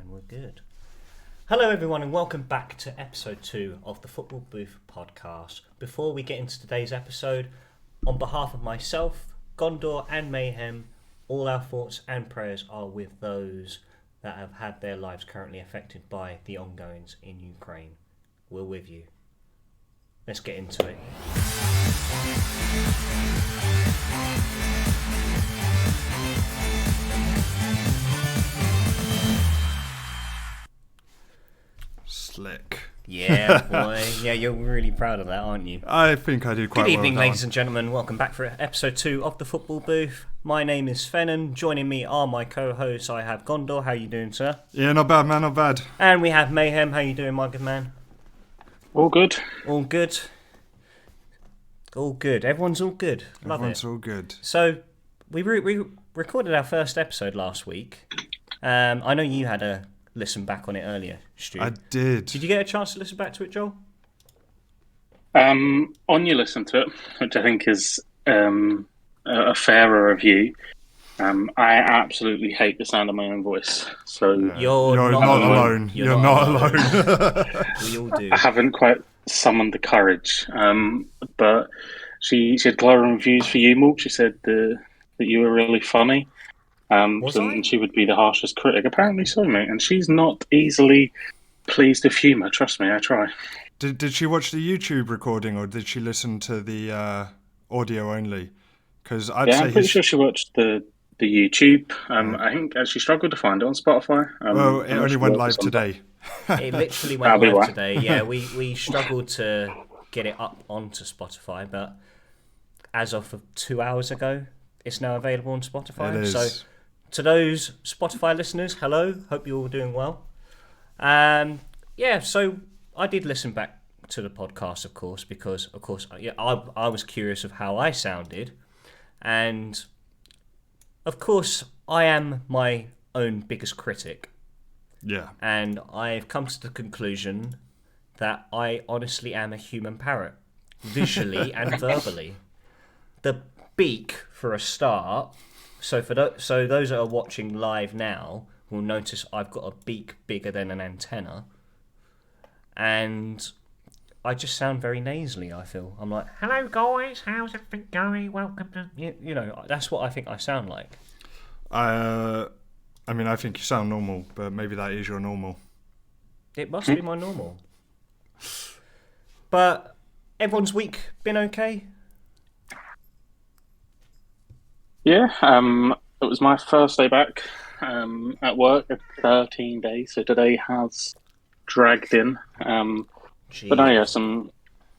And we're good. Hello everyone and welcome back to episode 2 of the Football Booth podcast. Before we get into today's episode, on behalf of myself, Gondor and Mayhem, all our thoughts and prayers are with those that have had their lives currently affected by the ongoings in Ukraine. We're with you. Let's get into it. Slick. Yeah, boy. Yeah, you're really proud of that, aren't you? I think I did quite well. Good evening, ladies and gentlemen. Welcome back for episode 2 of the Football Booth. My name is Fennan. Joining me are my co-hosts. I have Gondor. How you doing, sir? Yeah, not bad, man. Not bad. And we have Mayhem. How you doing, my good man? All good. All good. All good. Everyone's all good. Love Everyone's it. all good. So we recorded our first episode last week. I know you had a listen back on it earlier, Stu. I did. Did you get a chance to listen back to it, Joel? Anya listened to it, which I think is a fairer review. I absolutely hate the sound of my own voice. So You're not alone. You're not alone. We all do. I haven't quite summoned the courage. But she had glowing reviews for you, Morg. She said that you were really funny. And she would be the harshest critic. Apparently so, mate. And she's not easily pleased with humour. Trust me, I try. Did she watch the YouTube recording or did she listen to the audio only? Because I'm pretty sure she watched the YouTube. I think she struggled to find it on Spotify. Well, it only went live today. It literally went live today. Yeah, we struggled to get it up onto Spotify, but as of 2 hours ago, it's now available on Spotify. It is. So to those Spotify listeners, hello. Hope you're all doing well. So I did listen back to the podcast, of course, because, of course, I was curious of how I sounded. And, of course, I am my own biggest critic. Yeah. And I've come to the conclusion that I honestly am a human parrot, visually and verbally. The beak, for a start. So those that are watching live now will notice I've got a beak bigger than an antenna, and I just sound very nasally. I feel I'm like, "Hello guys, how's everything going? Welcome to you know." That's what I think I sound like. I mean, I think you sound normal, but maybe that is your normal. It must be my normal. But everyone's week been okay? Yeah, it was my first day back at work at 13 days, so today has dragged in. But no, yeah,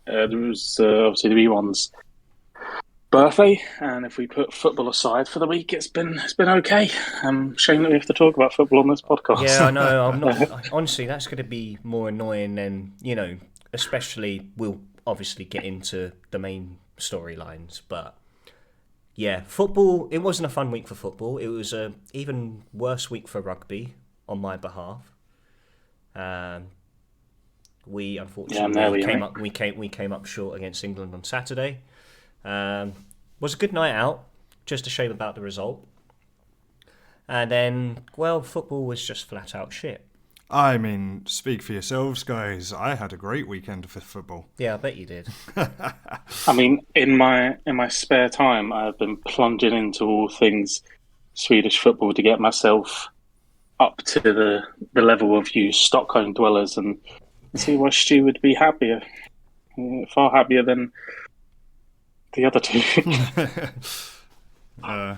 there was obviously the B1's birthday, and if we put football aside for the week, it's been okay. Shame that we have to talk about football on this podcast. Yeah, I know. I'm not. Honestly, that's going to be more annoying than, especially we'll obviously get into the main storylines, but. Yeah, football, it wasn't a fun week for football. It was an even worse week for rugby on my behalf. We unfortunately came up short against England on Saturday. Was a good night out, just a shame about the result. And then, football was just flat out shit. I mean, speak for yourselves, guys. I had a great weekend for football. Yeah, I bet you did. I mean, in my spare time, I've been plunging into all things Swedish football to get myself up to the level of you Stockholm dwellers and see why Stu would be happier, far happier than the other two. Yeah.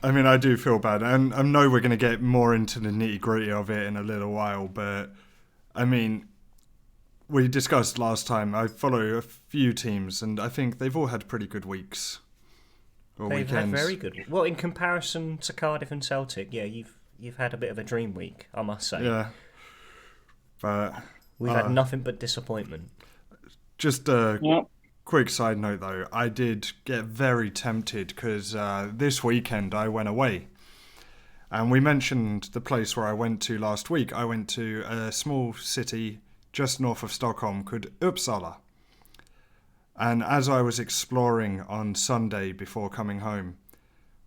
I mean, I do feel bad, and I know we're going to get more into the nitty-gritty of it in a little while, but, I mean, we discussed last time, I follow a few teams, and I think they've all had pretty good weeks. They've had very good. Well, in comparison to Cardiff and Celtic, yeah, you've had a bit of a dream week, I must say. Yeah. But we've had nothing but disappointment. Just quick side note though, I did get very tempted because this weekend I went away. And we mentioned the place where I went to last week. I went to a small city just north of Stockholm called Uppsala. And as I was exploring on Sunday before coming home,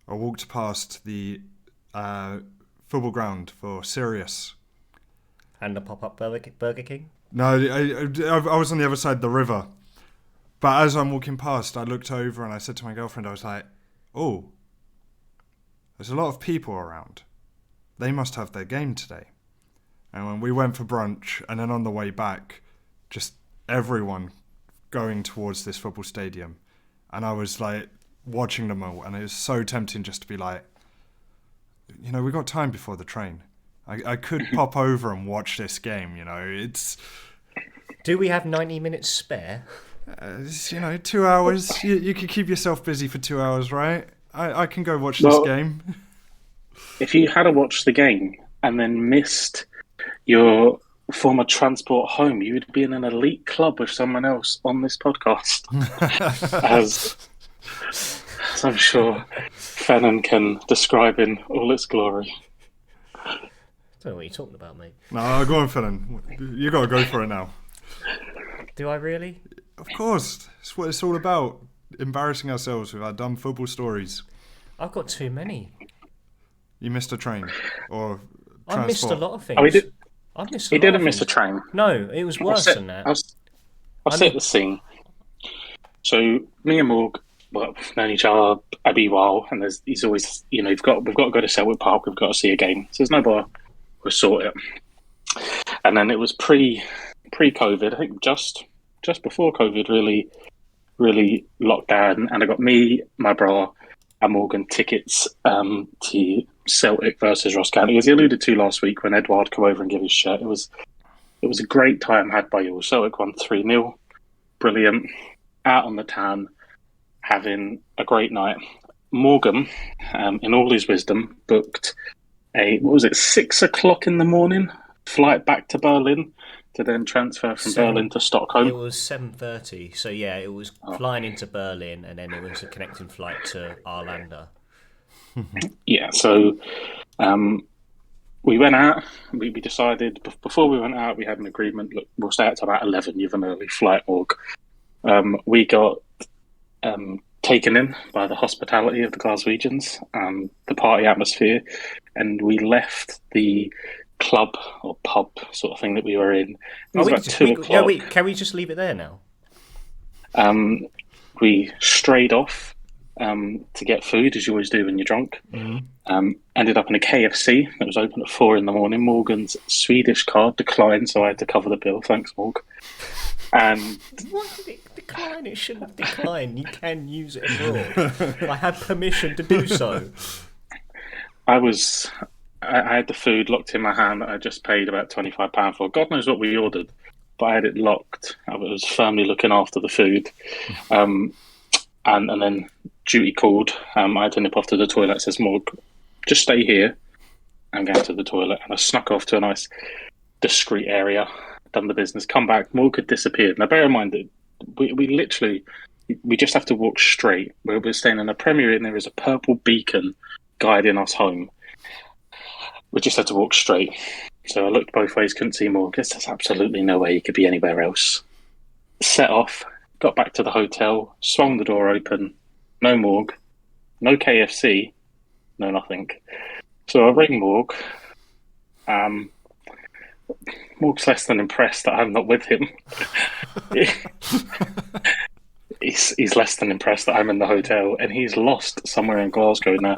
I walked past the football ground for Sirius. And the pop-up Burger King? No, I was on the other side of the river. But as I'm walking past, I looked over and I said to my girlfriend, I was like, oh, there's a lot of people around. They must have their game today. And when we went for brunch, and then on the way back, just everyone going towards this football stadium. And I was like watching them all, and it was so tempting just to be like, you know, we got time before the train. I could pop over and watch this game, you know. It's... Do we have 90 minutes spare? 2 hours. You could keep yourself busy for 2 hours, right? I can go watch this game. If you had to watch the game and then missed your former transport home, you would be in an elite club with someone else on this podcast. as I'm sure Fennan can describe in all its glory. I don't know what you're talking about, mate. No, go on, Fennan. You got to go for it now. Do I really? Of course. It's what it's all about. Embarrassing ourselves with our dumb football stories. I've got too many. You missed a train? Or transport? I missed a lot of things. Oh, He didn't miss a train. No, it was worse than that. I'll set the scene. So me and Morg, well, known each other a wee while, and he's always, you know, we've got to go to Selwood Park. We've got to see a game. So there's no bar. We'll sort it. And then it was pre-COVID. I think just before COVID really locked down. And I got me, my brother, and Morgan tickets to Celtic versus Ross County, as he alluded to last week when Edward came over and gave his shirt. It was a great time had by you. Celtic won 3-0. Brilliant. Out on the tan, having a great night. Morgan, in all his wisdom, booked a 6 o'clock in the morning flight back to Berlin to then transfer from Berlin to Stockholm. It was 7:30, so yeah, it was flying into Berlin, and then it was a connecting flight to Arlanda. Yeah, so we went out. We decided before we went out, we had an agreement. Look, we'll stay out to about 11. You have an early flight, Morg. We got taken in by the hospitality of the Glaswegians, the party atmosphere, and we left the club or pub sort of thing that we were in. It was about 2 o'clock. Yeah, wait, can we just leave it there now? We strayed off to get food, as you always do when you're drunk. Mm-hmm. Ended up in a KFC that was open at 4 a.m. Morgan's Swedish card declined, so I had to cover the bill. Thanks, Morg. And what did it decline? It shouldn't have declined. You can use it abroad. I had permission to do so. I had the food locked in my hand that I just paid about £25 for. God knows what we ordered, but I had it locked. I was firmly looking after the food. And then duty called. I had to nip off to the toilet. Says, Morg, just stay here. I'm going to the toilet. And I snuck off to a nice discreet area, done the business, come back. Morg had disappeared. Now, bear in mind that we just have to walk straight. We're staying in a Premier Inn. There is a purple beacon guiding us home. We just had to walk straight. So I looked both ways, couldn't see Morg. There's absolutely no way he could be anywhere else. Set off, got back to the hotel, swung the door open. No Morg, no KFC, no nothing. So I ring Morg. Morg's less than impressed that I'm not with him. He's less than impressed that I'm in the hotel, and he's lost somewhere in Glasgow. Now,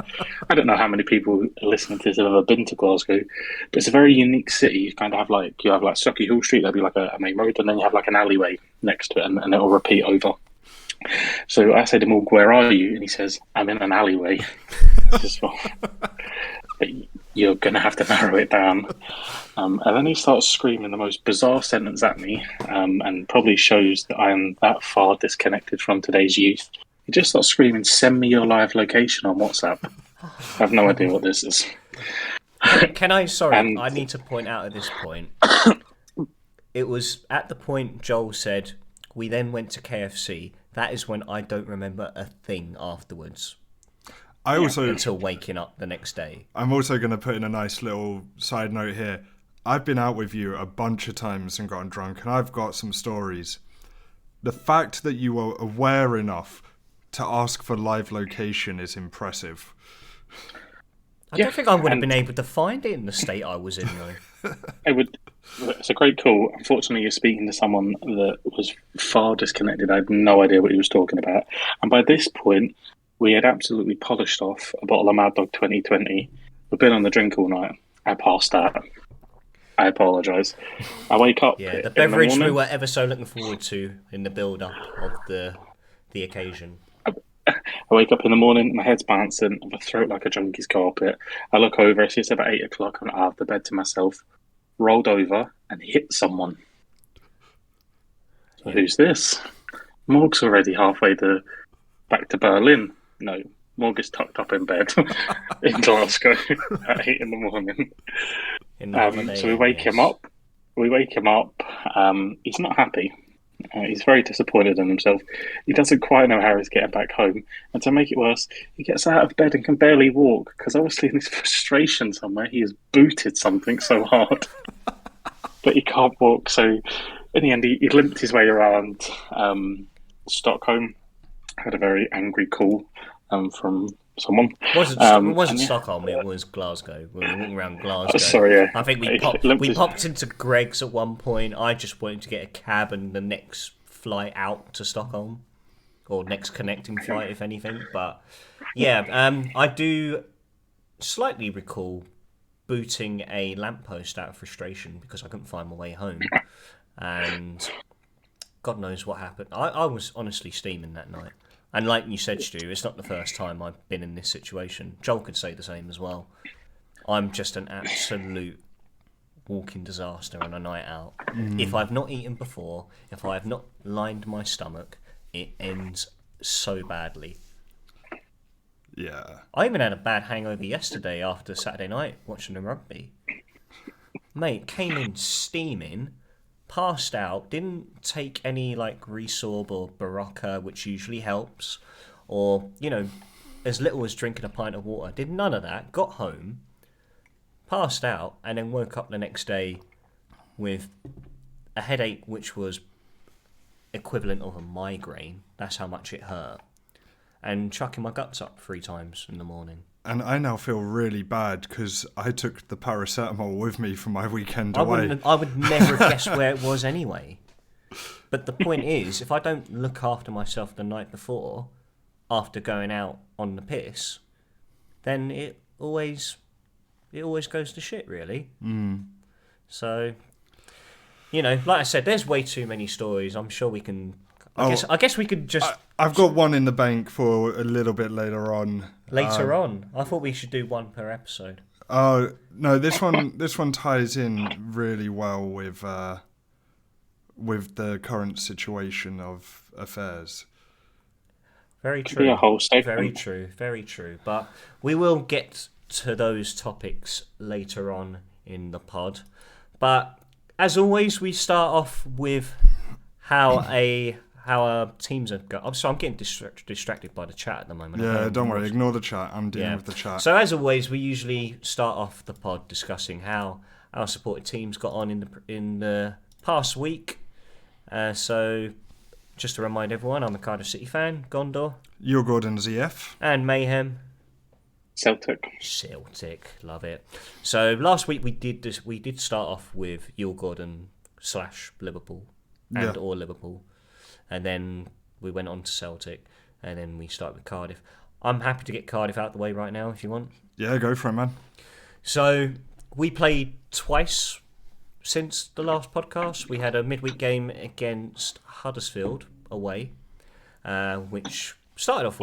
I don't know how many people listening to this have ever been to Glasgow, but it's a very unique city. You kind of have like Stocky Hill Street, there'll be like a main road, and then you have like an alleyway next to it, and it'll repeat over. So I said to him, where are you? And he says, I'm in an alleyway. But you're going to have to narrow it down. And then he starts screaming the most bizarre sentence at me, and probably shows that I am that far disconnected from today's youth. He just starts screaming, send me your live location on WhatsApp. I have no idea what this is. I need to point out at this point, it was at the point Joel said, we then went to KFC. That is when I don't remember a thing afterwards. Until waking up the next day. I'm also going to put in a nice little side note here. I've been out with you a bunch of times and gotten drunk, and I've got some stories. The fact that you were aware enough to ask for live location is impressive. I don't think I would have been able to find it in the state I was in, though. It's a great call. Unfortunately, you're speaking to someone that was far disconnected. I had no idea what he was talking about. And by this point, we had absolutely polished off a bottle of Mad Dog 2020. We've been on the drink all night. I passed out. I apologise. I wake up. Yeah, the beverage we were ever so looking forward to in the build-up of the occasion. I wake up in the morning, my head's bouncing, my throat like a junkie's carpet. I look over, I see it's about 8 o'clock, I'm out of the bed to myself, rolled over and hit someone. So who's this? Morg's already halfway back to Berlin. No, Morg is tucked up in bed in Glasgow at 8 in the morning. So we wake him up. He's not happy. He's very disappointed in himself. He doesn't quite know how he's getting back home. And to make it worse, he gets out of bed and can barely walk because obviously in his frustration somewhere he has booted something so hard that he can't walk. So in the end, he limped his way around Stockholm. Had a very angry call from someone. It wasn't Stockholm, it was Glasgow. We were walking around Glasgow. Sorry, yeah. I think we popped into Greg's at one point. I just wanted to get a cab and the next flight out to Stockholm. Or next connecting flight, if anything. But, yeah, I do slightly recall booting a lamppost out of frustration because I couldn't find my way home. And God knows what happened. I was honestly steaming that night. And like you said, Stu, it's not the first time I've been in this situation. Joel could say the same as well. I'm just an absolute walking disaster on a night out. If I've not eaten before, if I have not lined my stomach, it ends so badly. Yeah. I even had a bad hangover yesterday after Saturday night watching the rugby. Mate, came in steaming, passed out, didn't take any like Resorb or Barocca, which usually helps, or, as little as drinking a pint of water. Did none of that, got home, passed out, and then woke up the next day with a headache which was equivalent of a migraine. That's how much it hurt. And chucking my guts up 3 times in the morning. And I now feel really bad because I took the paracetamol with me for my weekend away. I would never guess where it was anyway. But the point is, if I don't look after myself the night before, after going out on the piss, then it always goes to shit, really. So, like I said, there's way too many stories. I'm sure we can... I guess we could just... I've got one in the bank for a little bit later on. Later on? I thought we should do one per episode. Oh, no, this one ties in really well with the current situation of affairs. Very true. Yeah, whole segment. Very true. Very true. But we will get to those topics later on in the pod. But as always, we start off with how our teams have got. I'm getting distracted by the chat at the moment. Yeah, don't worry. Ignore the chat. I'm dealing with the chat. So as always, we usually start off the pod discussing how our supported teams got on in the past week. So just to remind everyone, I'm a Cardiff City fan. Gondor. You're Gordon ZF. And Mayhem. Celtic, love it. So last week we did start off with Yul Gordon / Liverpool or Liverpool. And then we went on to Celtic, and then we started with Cardiff. I'm happy to get Cardiff out the way right now, if you want. Yeah, go for it, man. So we played twice since the last podcast. We had a midweek game against Huddersfield away, which started off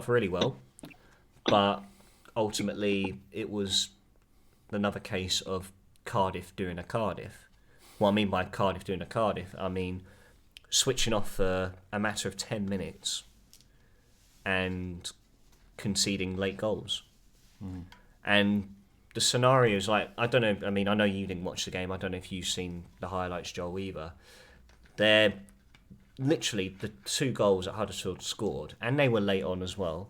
really well, but ultimately it was another case of Cardiff doing a Cardiff. What I mean by Cardiff doing a Cardiff, I mean switching off for a matter of 10 minutes and conceding late goals. And the scenarios, like, I don't know, I mean, I know you didn't watch the game, I don't know if you've seen the highlights, Joel, either. They're literally the 2 goals that Huddersfield scored, and they were late on as well,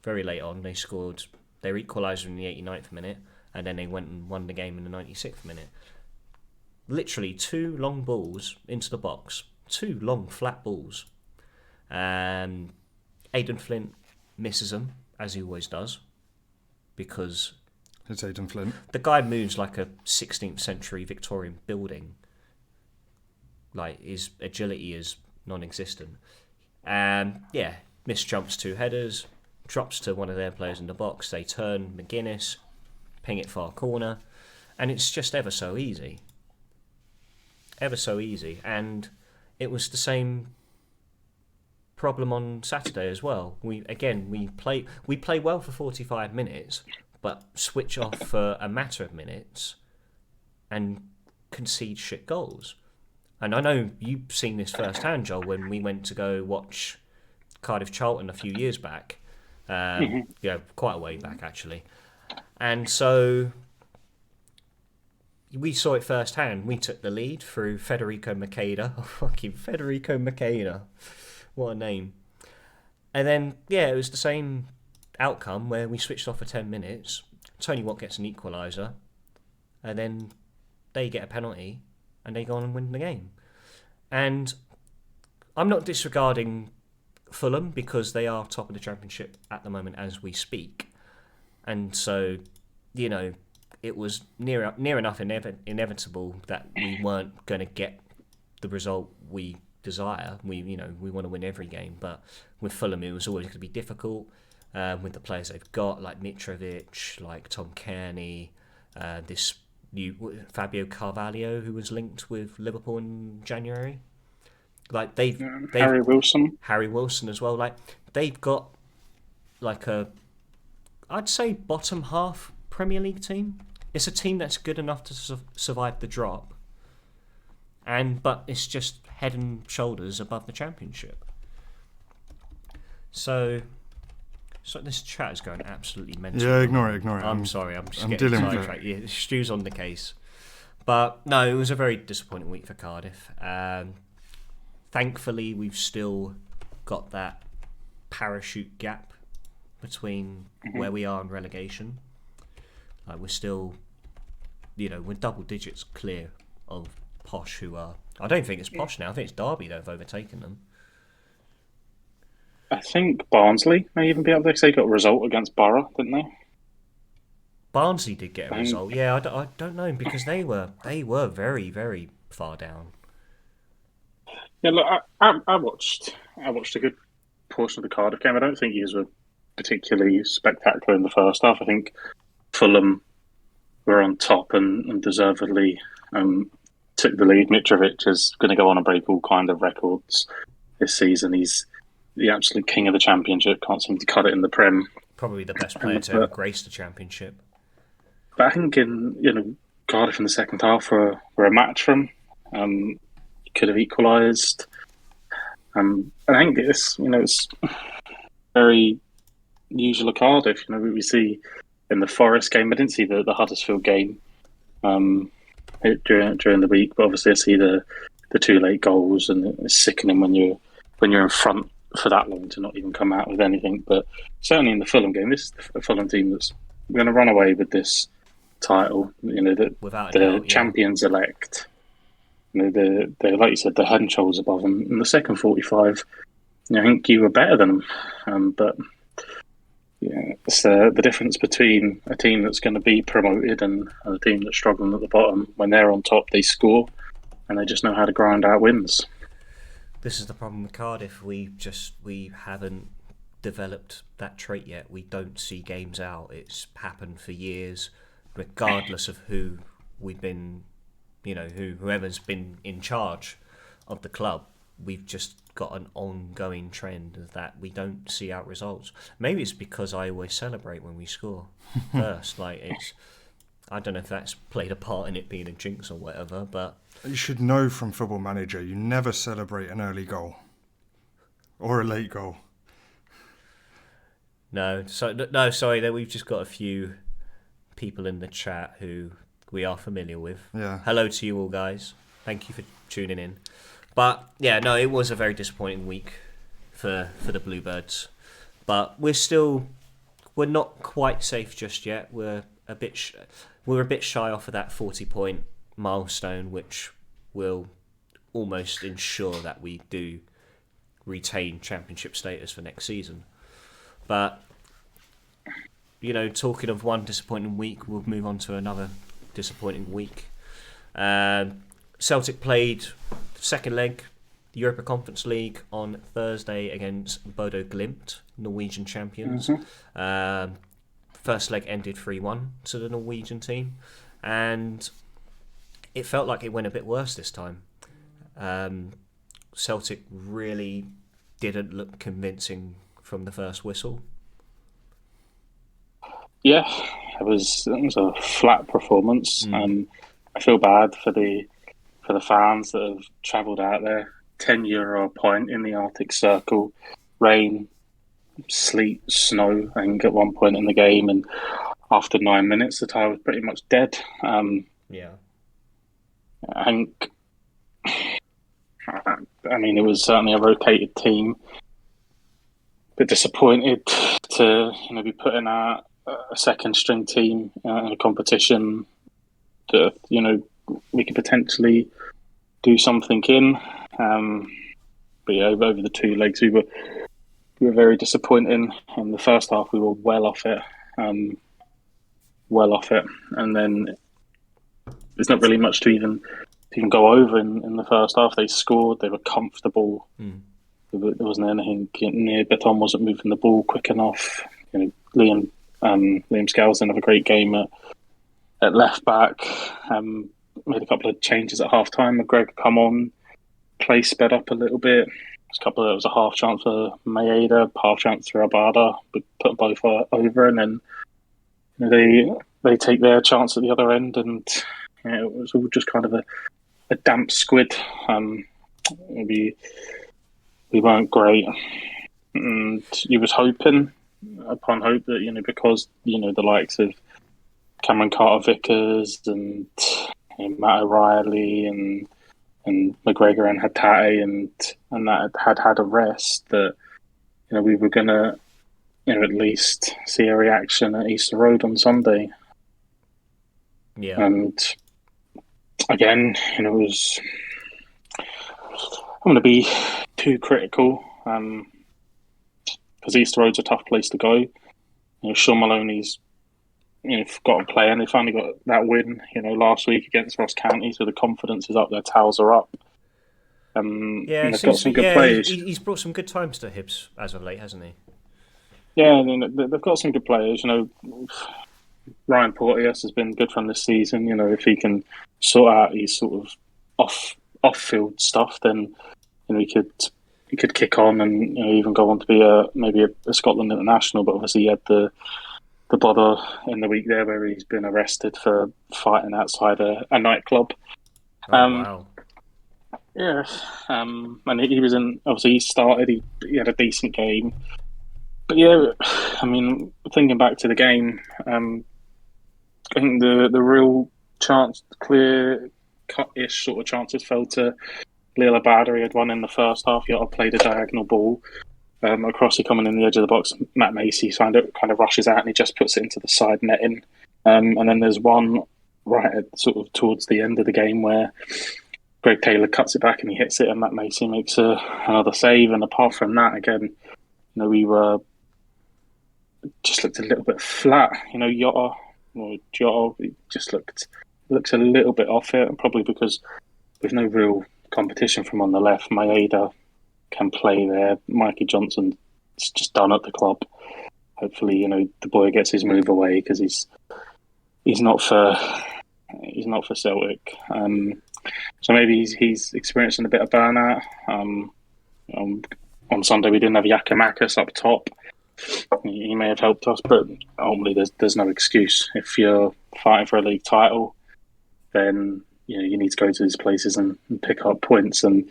very late on. They scored their equaliser in the 89th minute, and then they went and won the game in the 96th minute. Literally 2 long balls into the box, 2 long flat balls. Aidan Flint misses them, as he always does. because it's Aidan Flint. The guy moves like a 16th century Victorian building. Like, his agility is non-existent. And Miss jumps 2 headers, drops to one of their players in the box. They turn McGuinness, ping it far corner, and it's just ever so easy. Ever so easy. And it was the same problem on Saturday as well. We play well for 45 minutes, but switch off for a matter of minutes and concede shit goals. And I know you've seen this firsthand, Joel, when we went to go watch Cardiff Charlton a few years back. Quite a way back, actually. And so we saw it firsthand. We took the lead through Federico Macheda. Oh, fucking Federico Macheda. What a name. And then, it was the same outcome where we switched off for 10 minutes. Tony Watt gets an equaliser. And then they get a penalty. And they go on and win the game. And I'm not disregarding Fulham because they are top of the Championship at the moment as we speak. And so, it was near enough inevitable that we weren't going to get the result we desire. We want to win every game, but with Fulham it was always going to be difficult with the players they've got, like Mitrovic, like Tom Kearney, this new Fabio Carvalho, who was linked with Liverpool in January. Like they've Harry Wilson as well. Like they've got like I'd say bottom half Premier League team. It's a team that's good enough to survive the drop, but it's just head and shoulders above the Championship. So this chat is going absolutely mental. Yeah, ignore it. I'm sorry, I'm just getting sidetracked. Yeah, Stu's on the case. But no, it was a very disappointing week for Cardiff. Thankfully, we've still got that parachute gap between where we are and relegation. We're still, we're double digits clear of Posh, who are... I don't think it's Posh now. I think it's Derby that have overtaken them. I think Barnsley may even be up there because they got a result against Borough, didn't they? Barnsley did get a result. Yeah, I don't know, because they were very, very far down. Yeah, look, I watched a good portion of the Cardiff game. I don't think he were particularly spectacular in the first half. I think Fulham were on top and deservedly took the lead. Mitrovic is going to go on and break all kind of records this season. He's the absolute king of the Championship. Can't seem to cut it in the Prem. Probably the best player to ever grace the Championship. But I think in Cardiff in the second half were a match for him. Could have equalised. I think it's very usual of Cardiff. We see in the Forest game. I didn't see the Huddersfield game during the week, but obviously I see the 2 late goals, and it's sickening when you're in front for that long to not even come out with anything. But certainly in the Fulham game, this is a Fulham team that's going to run away with this title. The champions elect. They're like you said, the head and shoulders above them. In the second 45, I think you were better than them. But it's the difference between a team that's going to be promoted and a team that's struggling at the bottom. When they're on top, they score, and they just know how to grind out wins. This is the problem with Cardiff. We haven't developed that trait yet. We don't see games out. It's happened for years, regardless of who we've been, whoever's been in charge of the club. We've just got an ongoing trend of that we don't see out results. Maybe it's because I always celebrate when we score first. I don't know if that's played a part in it being a jinx or whatever, but you should know from Football Manager, you never celebrate an early goal or a late goal. No, sorry. We've just got a few people in the chat who we are familiar with. Yeah. Hello to you all, guys. Thank you for tuning in. But it was a very disappointing week for the Bluebirds. But we're not quite safe just yet. We're a bit shy off of that 40-point milestone, which will almost ensure that we do retain Championship status for next season. But talking of one disappointing week, we'll move on to another disappointing week. Celtic played second leg, the Europa Conference League, on Thursday against Bodo Glimt, Norwegian champions. First leg ended 3-1 to the Norwegian team, and it felt like it went a bit worse this time. Celtic really didn't look convincing from the first whistle. Yeah, it was a flat performance. I feel bad for the fans that have travelled out there. €10 a pint in the Arctic Circle, rain, sleet, snow, and at one point in the game, and after 9 minutes, the tie was pretty much dead. I mean, it was certainly a rotated team. Bit disappointed to be putting out a second string team in a competition that we could potentially do something in. But yeah, over the 2 legs, we were very disappointing. In the first half, we were well off it, and then there's not really much to even go over in the first half. They scored, they were comfortable. There wasn't anything near. Beton wasn't moving the ball quick enough. Liam Scales didn't have a great game at left back. Made a couple of changes at half time. McGregor come on, play sped up a little bit. There was a half chance for Maeda, half chance for Abada, but put them both over, and then they take their chance at the other end, and it was all just kind of a damp squid. We weren't great, and you was hoping upon hope that because the likes of Cameron Carter-Vickers and Matt O'Reilly and McGregor and Hatate and that had a rest, that we were gonna at least see a reaction at Easter Road on Sunday. And again, it was. I'm going to be too critical because Easter Road's a tough place to go. Sean Maloney's got to play, and they finally got that win. Last week against Ross County, so the confidence is up. Their towels are up. They've got some good players. He's brought some good times to Hibs as of late, hasn't he? Yeah, they've got some good players. Ryan Porteous has been good from this season. If he can sort out his sort of off-field stuff, then he could kick on and even go on to be maybe a Scotland international. But obviously, he had the bother in the week there where he's been arrested for fighting outside a nightclub. Wow. Yeah, and he was in. Obviously, he started. He had a decent game. But yeah, I mean, thinking back to the game, I think the real chance, clear cut-ish sort of chances fell to Lil Abada. He had one in the first half. He played a diagonal ball across. He coming in the edge of the box. Matt Macy kind of rushes out and he just puts it into the side netting. And then there's one right at sort of towards the end of the game where Greg Taylor cuts it back and he hits it, and Matt Macy makes another save. And apart from that, again, we were just looked a little bit flat. Jota just looks a little bit off it, probably because with no real competition from on the left. Maeda can play there. Mikey Johnson's just done at the club. Hopefully, the boy gets his move away because he's not for Celtic. So maybe he's experiencing a bit of burnout. On Sunday we didn't have Giakoumakis up top. He may have helped us, but ultimately there's no excuse. If you're fighting for a league title, then you need to go to these places and pick up points. And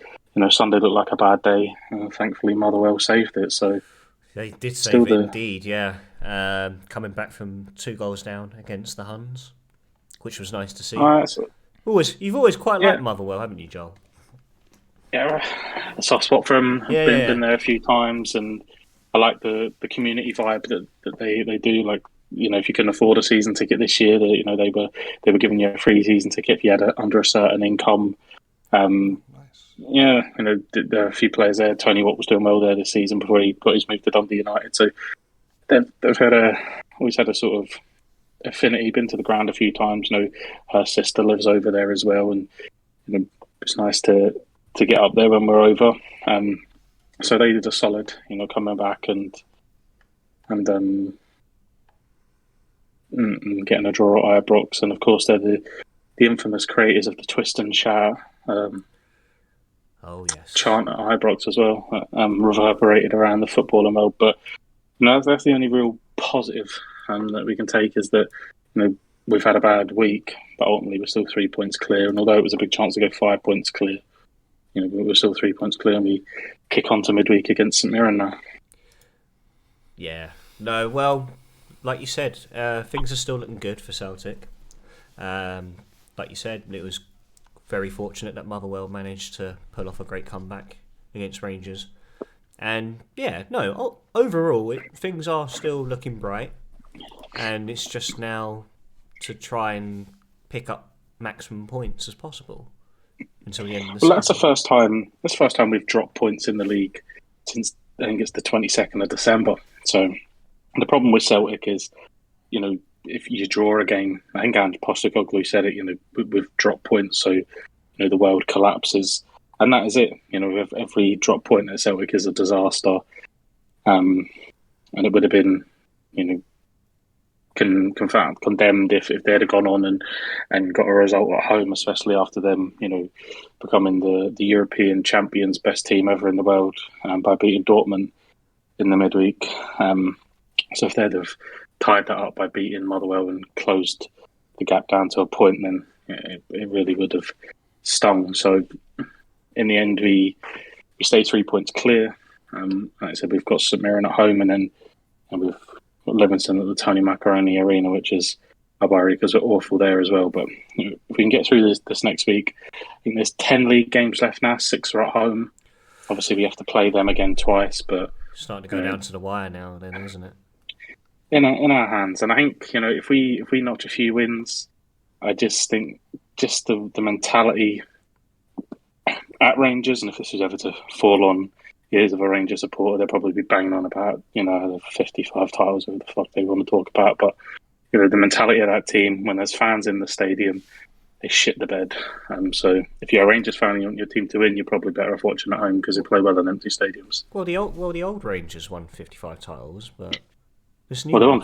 Sunday looked like a bad day. Thankfully, Motherwell saved it. So they did save it indeed. Yeah, coming back from 2 goals down against the Huns, which was nice to see. You've always quite liked Motherwell, haven't you, Joel? Yeah, a soft spot for them. I've been there a few times, and I like the community vibe that they do. Like, if you can afford a season ticket this year, they were giving you a free season ticket if you had under a certain income. Nice. Yeah, there are a few players there. Tony Watt was doing well there this season before he got his move to Dundee United. So they've had a always had a sort of affinity. Been to the ground a few times. You know, her sister lives over there as well, and you know, it's nice to get up there when we're over. So they did a solid, you know, coming back and getting a draw at Ibrox, and of course they're the infamous creators of the twist and shout oh yes, chant at Ibrox as well, reverberated around the footballing world. But you know, that's the only real positive that we can take, is that you know we've had a bad week, but ultimately we're still 3 points clear. And although it was a big chance to go 5 points clear, you know, we're still 3 points clear, and we kick on to midweek against St Mirren now. Yeah, no, well, like you said, things are still looking good for Celtic. Like you said, it was very fortunate that Motherwell managed to pull off a great comeback against Rangers. And yeah, no, overall, things are still looking bright. And it's just now to try and pick up maximum points as possible until the end of the season. That's the first time. That's the first time we've dropped points in the league since I think it's the 22nd of December. So the problem with Celtic is, you know, if you draw a game, I think Ange Postecoglou said it. You know, we've dropped points, so you know the world collapses, and that is it. You know, every drop point at Celtic is a disaster, and it would have been, you know, condemned if they had gone on and got a result at home, especially after them, you know, becoming the European champions, best team ever in the world, by beating Dortmund in the midweek. So if they'd have tied that up by beating Motherwell and closed the gap down to a point, then it really would have stung. So in the end, we stayed 3 points clear. Like I said, we've got St Mirren at home, and we've got Livingston at the Tony Macaroni Arena, which is a worry because we're awful there as well. But you know, if we can get through this next week, I think there's 10 league games left now. 6 are at home. Obviously, we have to play them again twice, but it's starting to go down to the wire now, then, isn't it? In our hands. And I think, you know, if we notch a few wins, I just think just the mentality at Rangers, and if this was ever to fall on ears of a Rangers supporter, they'll probably be banging on about, you know, the 55 titles or the fuck they want to talk about. But, you know, the mentality of that team, when there's fans in the stadium, they shit the bed. So if you're a Rangers fan and you want your team to win, you're probably better off watching at home because they play well in empty stadiums. Well, the old Rangers won 55 titles, but they won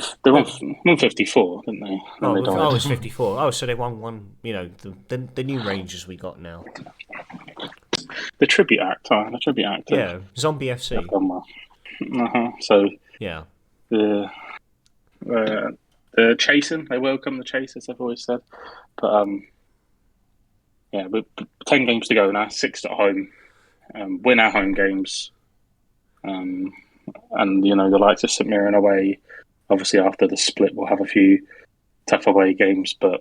54, didn't they? Oh, it was 54. Oh, so they won one. You know, the new Rangers we got now. The tribute act, Yeah, Zombie FC. So yeah, the chasing, they welcome the chasers. I've always said, but yeah, we're 10 games to go now. 6 at home. Win our home games. And you know the likes of St Mirren away. Obviously, after the split, we'll have a few tough away games, but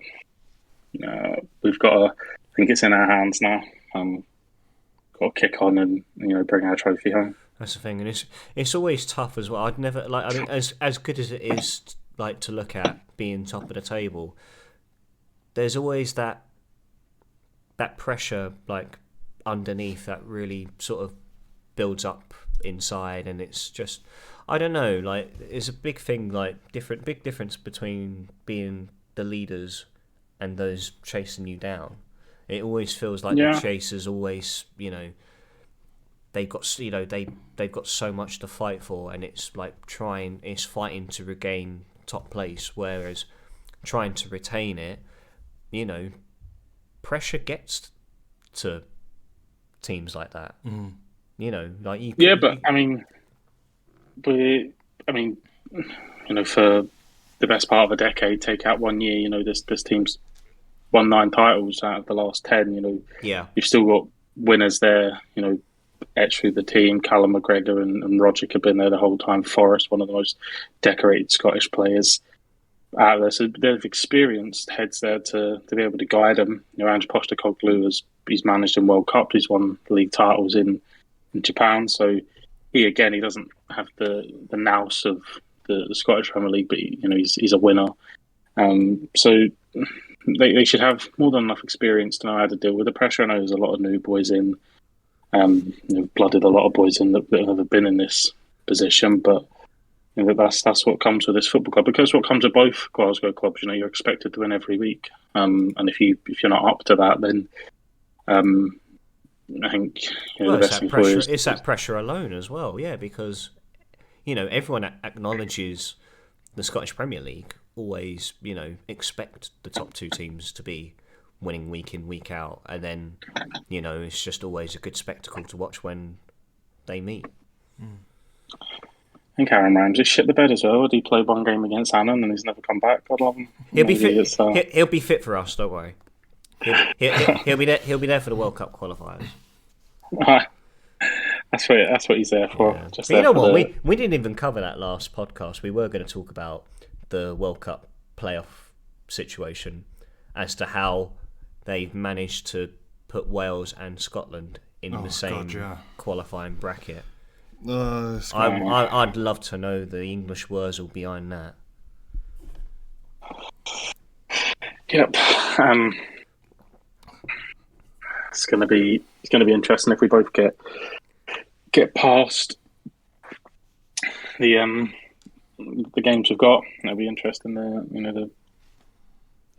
we've got to. I think it's in our hands now. Got to kick on and bring our trophy home. That's the thing, and it's always tough as well. I'd never I mean, as good as it is like to look at being top of the table. There's always that pressure like underneath that really sort of builds up inside, and it's just I don't know, like it's a big thing, like big difference between being the leaders and those chasing you down. It always feels like the chasers always, they've got so much to fight for, and it's like fighting to regain top place, whereas trying to retain it, pressure gets to teams like that. Mm. For the best part of a decade, take out 1 year, this team's won 9 titles out of the last 10. You've still got winners there, etched through the team. Callum McGregor and Rogic have been there the whole time. Forrest, one of the most decorated Scottish players out there. So they've experienced heads there to be able to guide them. Ange Postecoglou he's managed in World Cup. He's won league titles in Japan. So he doesn't have the nous of the Scottish Premier League, but he's a winner. So they should have more than enough experience to know how to deal with the pressure. I know there's a lot of new boys in. Blooded a lot of boys in that have never been in this position, but that's what comes with this football club, because what comes with both Glasgow clubs, you're expected to win every week, and if you're not up to that, then I think the best thing for you is that pressure alone as well, yeah, because everyone acknowledges the Scottish Premier League always expect the top two teams to be winning week in, week out, and then it's just always a good spectacle to watch when they meet. I think Aaron Ramsey shit the bed as well. He played one game against Annan and he's never come back. God love him. He'll be fit. He'll be fit for us. Don't worry. He'll be there. He'll be there for the World Cup qualifiers. That's what he's there for. Yeah. Just there, you know what? We didn't even cover that last podcast. We were going to talk about the World Cup playoff situation as to how they've managed to put Wales and Scotland in the same qualifying bracket. I'd love to know the English wordle behind that. Yep. It's gonna be interesting if we both get past the games we've got. It'll be interesting the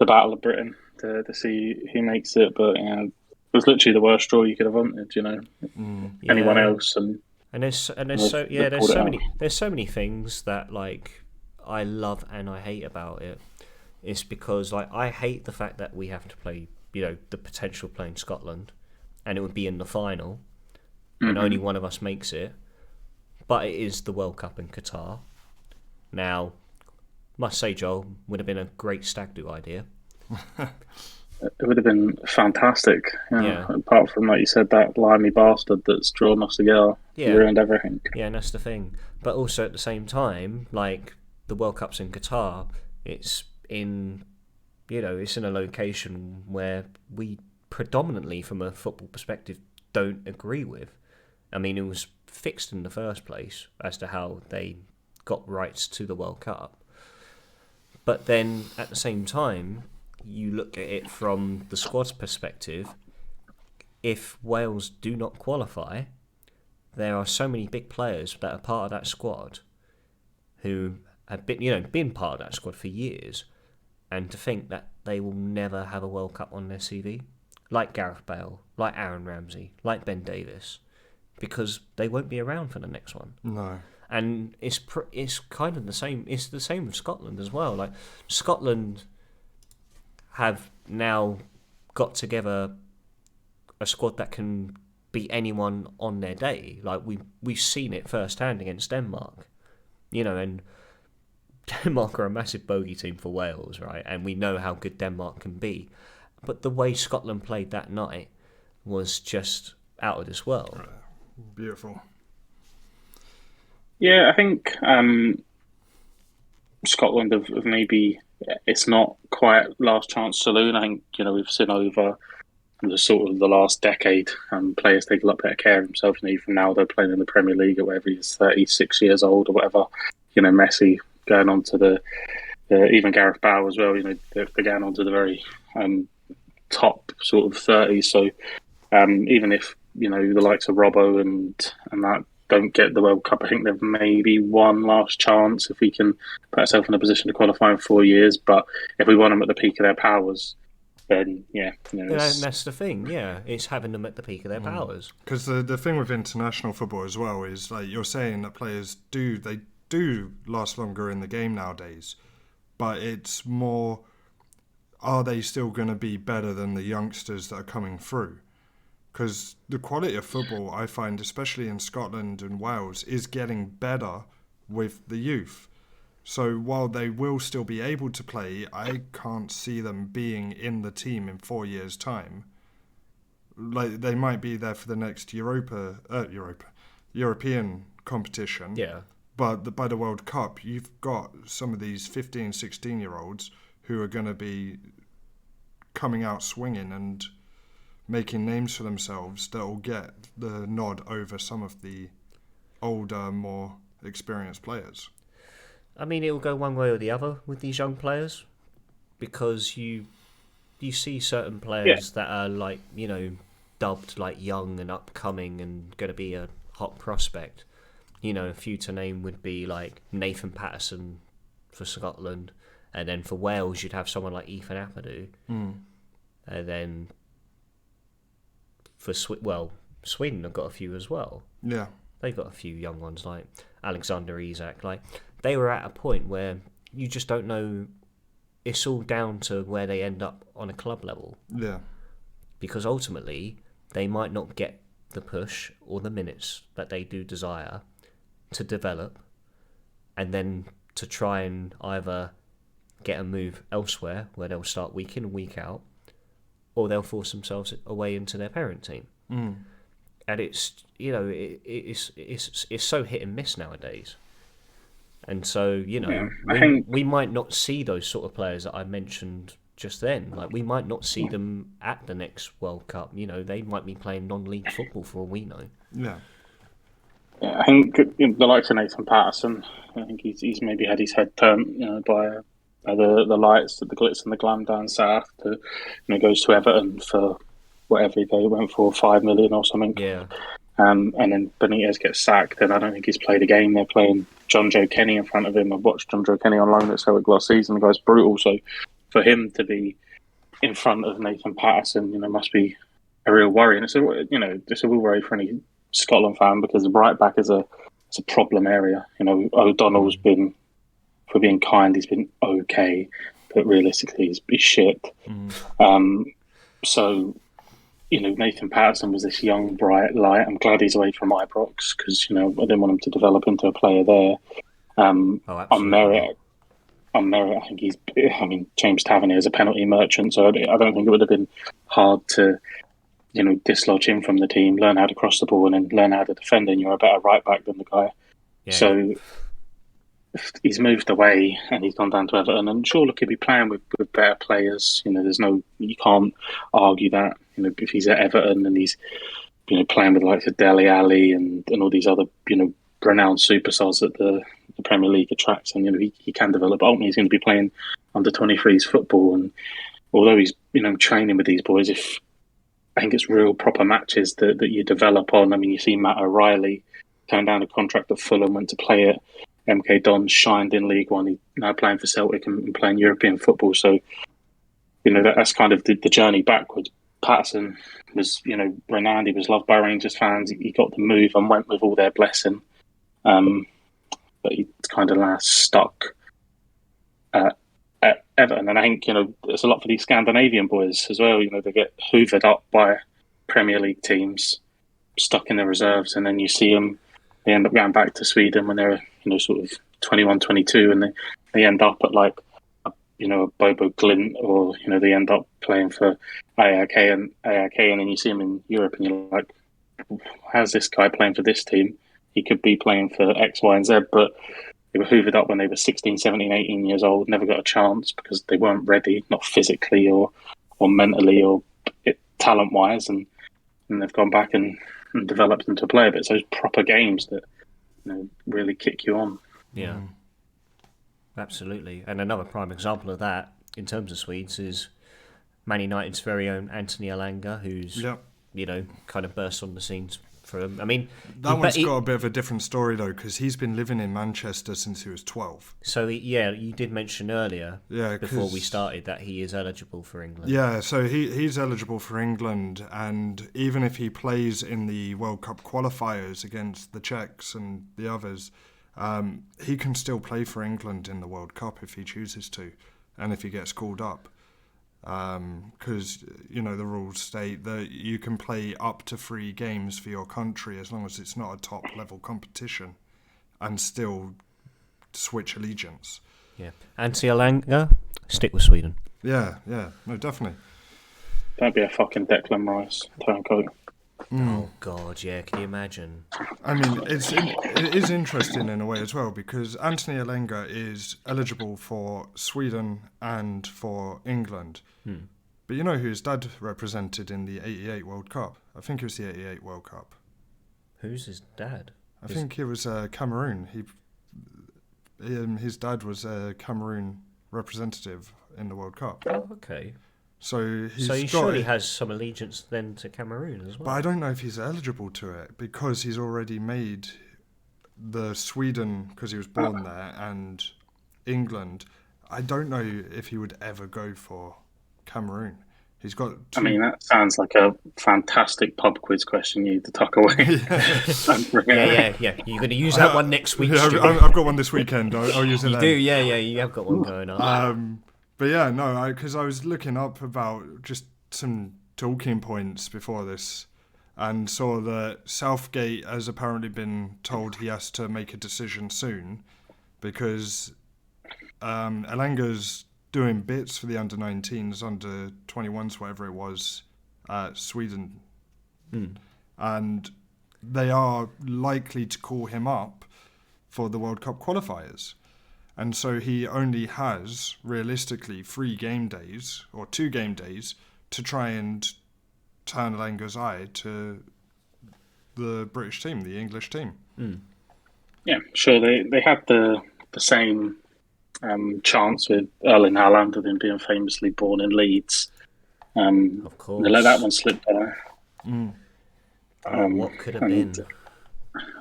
Battle of Britain to see who makes it. But it was literally the worst draw you could have wanted. Anyone else and there's so many things that like I love and I hate about it. It's because like I hate the fact that we have to play the potential playing Scotland, and it would be in the final, and only one of us makes it. But it is the World Cup in Qatar. Now, must say, Joel, would have been a great stag do idea. It would have been fantastic. Apart from, like you said, that limey bastard that's drawn us together. Yeah. Ruined everything. Yeah, and that's the thing. But also at the same time, like the World Cup's in Qatar, it's in a location where we predominantly, from a football perspective, don't agree with. I mean, it was fixed in the first place as to how they got rights to the World Cup. But then at the same time, you look at it from the squad's perspective. If Wales do not qualify, there are so many big players that are part of that squad who have been part of that squad for years, and to think that they will never have a World Cup on their CV, like Gareth Bale, like Aaron Ramsey, like Ben Davies, because they won't be around for the next one. No. And it's kind of the same. It's the same with Scotland as well. Like Scotland have now got together a squad that can beat anyone on their day. Like we've seen it firsthand against Denmark, and Denmark are a massive bogey team for Wales, right? And we know how good Denmark can be, but the way Scotland played that night was just out of this world. Beautiful. Yeah, I think Scotland have maybe. It's not quite last chance saloon. I think we've seen over the last decade players take a lot better care of themselves. Even now they're playing in the Premier League or whatever. He's 36 years old or whatever. Messi going on to the even Gareth Bale as well. They're going on to the very top sort of 30s. So even if the likes of Robbo and that don't get the World Cup, I think they've maybe one last chance if we can put ourselves in a position to qualify in 4 years. But if we want them at the peak of their powers, then that's the thing. Yeah, it's having them at the peak of their powers. Because the thing with international football as well is, like you're saying, that players do last longer in the game nowadays, but it's more, are they still going to be better than the youngsters that are coming through? Because the quality of football, I find, especially in Scotland and Wales, is getting better with the youth. So while they will still be able to play, I can't see them being in the team in 4 years' time. Like they might be there for the next European competition. Yeah. But by the World Cup, you've got some of these 15, 16-year-olds who are going to be coming out swinging and making names for themselves that will get the nod over some of the older, more experienced players. I mean, it will go one way or the other with these young players, because you see certain players that are like, dubbed like young and upcoming and going to be a hot prospect, a few to name would be like Nathan Patterson for Scotland, and then for Wales you'd have someone like Ethan Ampadu, and then for Sweden have got a few as well. Yeah, they've got a few young ones like Alexander Isak. Like they were at a point where you just don't know. It's all down to where they end up on a club level. Yeah, because ultimately they might not get the push or the minutes that they do desire to develop, and then to try and either get a move elsewhere where they'll start week in and week out, or they'll force themselves away into their parent team. And it's it's so hit and miss nowadays. And so we might not see those sort of players that I mentioned just then. Like we might not see them at the next World Cup. They might be playing non-league football for all we know. Yeah. I think the likes of Nathan Patterson, I think he's maybe had his head turned, by the lights, the glitz and the glam down south. Goes to Everton for whatever they went for, 5 million or something. Yeah. And then Benitez gets sacked, and I don't think he's played a game. They're playing John Joe Kenny in front of him. I've watched John Joe Kenny on loan at Celtic last season. The guy's brutal. So for him to be in front of Nathan Patterson, must be a real worry. And it's a real worry for any Scotland fan, because the right back is a problem area. O'Donnell's been, for being kind, he's been okay, but realistically he's shit. So Nathan Patterson was this young bright light. I'm glad he's away from Ibrox, because I didn't want him to develop into a player there. On merit, I think James Tavernier is a penalty merchant, so I don't think it would have been hard to dislodge him from the team, learn how to cross the ball, and then learn how to defend, and you're a better right back than the guy. Yeah. So he's moved away and he's gone down to Everton, and sure, look, he'll be playing with better players. You can't argue that. If he's at Everton and he's playing with like Dele Alli and all these other renowned superstars that the Premier League attracts, and he can develop. Ultimately, he's going to be playing under 23s football, and although he's training with these boys, I think it's real proper matches that you develop on. I mean, you see Matt O'Reilly turned down a contract at Fulham, went to play at MK Dons, shined in League One. He's now playing for Celtic and playing European football. So, that's kind of the journey backwards. Patterson was, renowned. He was loved by Rangers fans. He got the move and went with all their blessing. But he's kind of last stuck at Everton. And I think, there's a lot for these Scandinavian boys as well. They get hoovered up by Premier League teams, stuck in the reserves, and then you see them, they end up going back to Sweden when they're, sort of 21, 22, and they end up at like, a Bobo Glint, or, they end up playing for AIK, and then you see them in Europe and you're like, how's this guy playing for this team? He could be playing for X, Y, and Z, but they were hoovered up when they were 16, 17, 18 years old, never got a chance because they weren't ready, not physically or mentally or talent-wise, and they've gone back and developed into a player. But it's those proper games that really kick you on. Yeah, absolutely. And another prime example of that, in terms of Swedes, is Man United's very own Anthony Elanga, who's kind of burst on the scenes for him. I mean, that one's got a bit of a different story though, because he's been living in Manchester since he was 12. So you did mention earlier, before we started, that he is eligible for England. Yeah, so he's eligible for England, and even if he plays in the World Cup qualifiers against the Czechs and the others, he can still play for England in the World Cup if he chooses to, and if he gets called up. Because the rules state that you can play up to 3 games for your country as long as it's not a top level competition, and still switch allegiance. Yeah, Anthony Elanga, stick with Sweden. Yeah, no, definitely. Don't be a fucking Declan Rice turncoat. Oh God, yeah. Can you imagine? I mean, it is interesting in a way as well, because Anthony Elanga is eligible for Sweden and for England. But you know who his dad represented in the 88 World Cup? I think it was the 88 World Cup. Who's his dad? I think it was Cameroon. His dad was a Cameroon representative in the World Cup. Oh, okay. So he surely has some allegiance then to Cameroon as well. But I don't know if he's eligible to it, because he's already made the Sweden, because he was born there, and England, I don't know if he would ever go for Cameroon. He's got two... I mean, that sounds like a fantastic pub quiz question you need to tuck away. Yeah. You're going to use that one next week, Stu. I've got one this weekend. I'll use it then. You do, yeah, you have got one going on. But yeah, no, because I was looking up about just some talking points before this and saw that Southgate has apparently been told he has to make a decision soon because Elanga's doing bits for the under-19s, under-21s, whatever it was, at Sweden. And they are likely to call him up for the World Cup qualifiers. And so he only has, realistically, 3 game days, or 2 game days, to try and turn Elanga's eye to the British team, the English team. Yeah, sure. They had the same chance with Erling Haaland with him being famously born in Leeds. Of course. They let that one slip by. What could have been?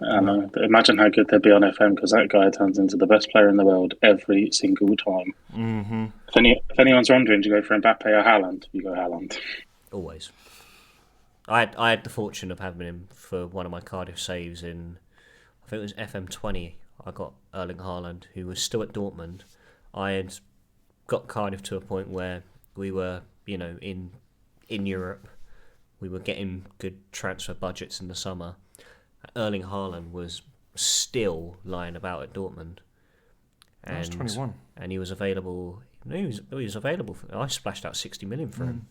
I know. Imagine how good they'd be on FM, because that guy turns into the best player in the world every single time. Mm-hmm. If anyone's wondering, do you go for Mbappe or Haaland? You go Haaland. Always. I had the fortune of having him for one of my Cardiff saves in, I think it was FM 20. I got Erling Haaland, who was still at Dortmund. I had got Cardiff to a point where we were, in Europe. We were getting good transfer budgets in the summer. Erling Haaland was still lying about at Dortmund. And, he was 21. And he was available. No, he was available. I splashed out 60 million for him.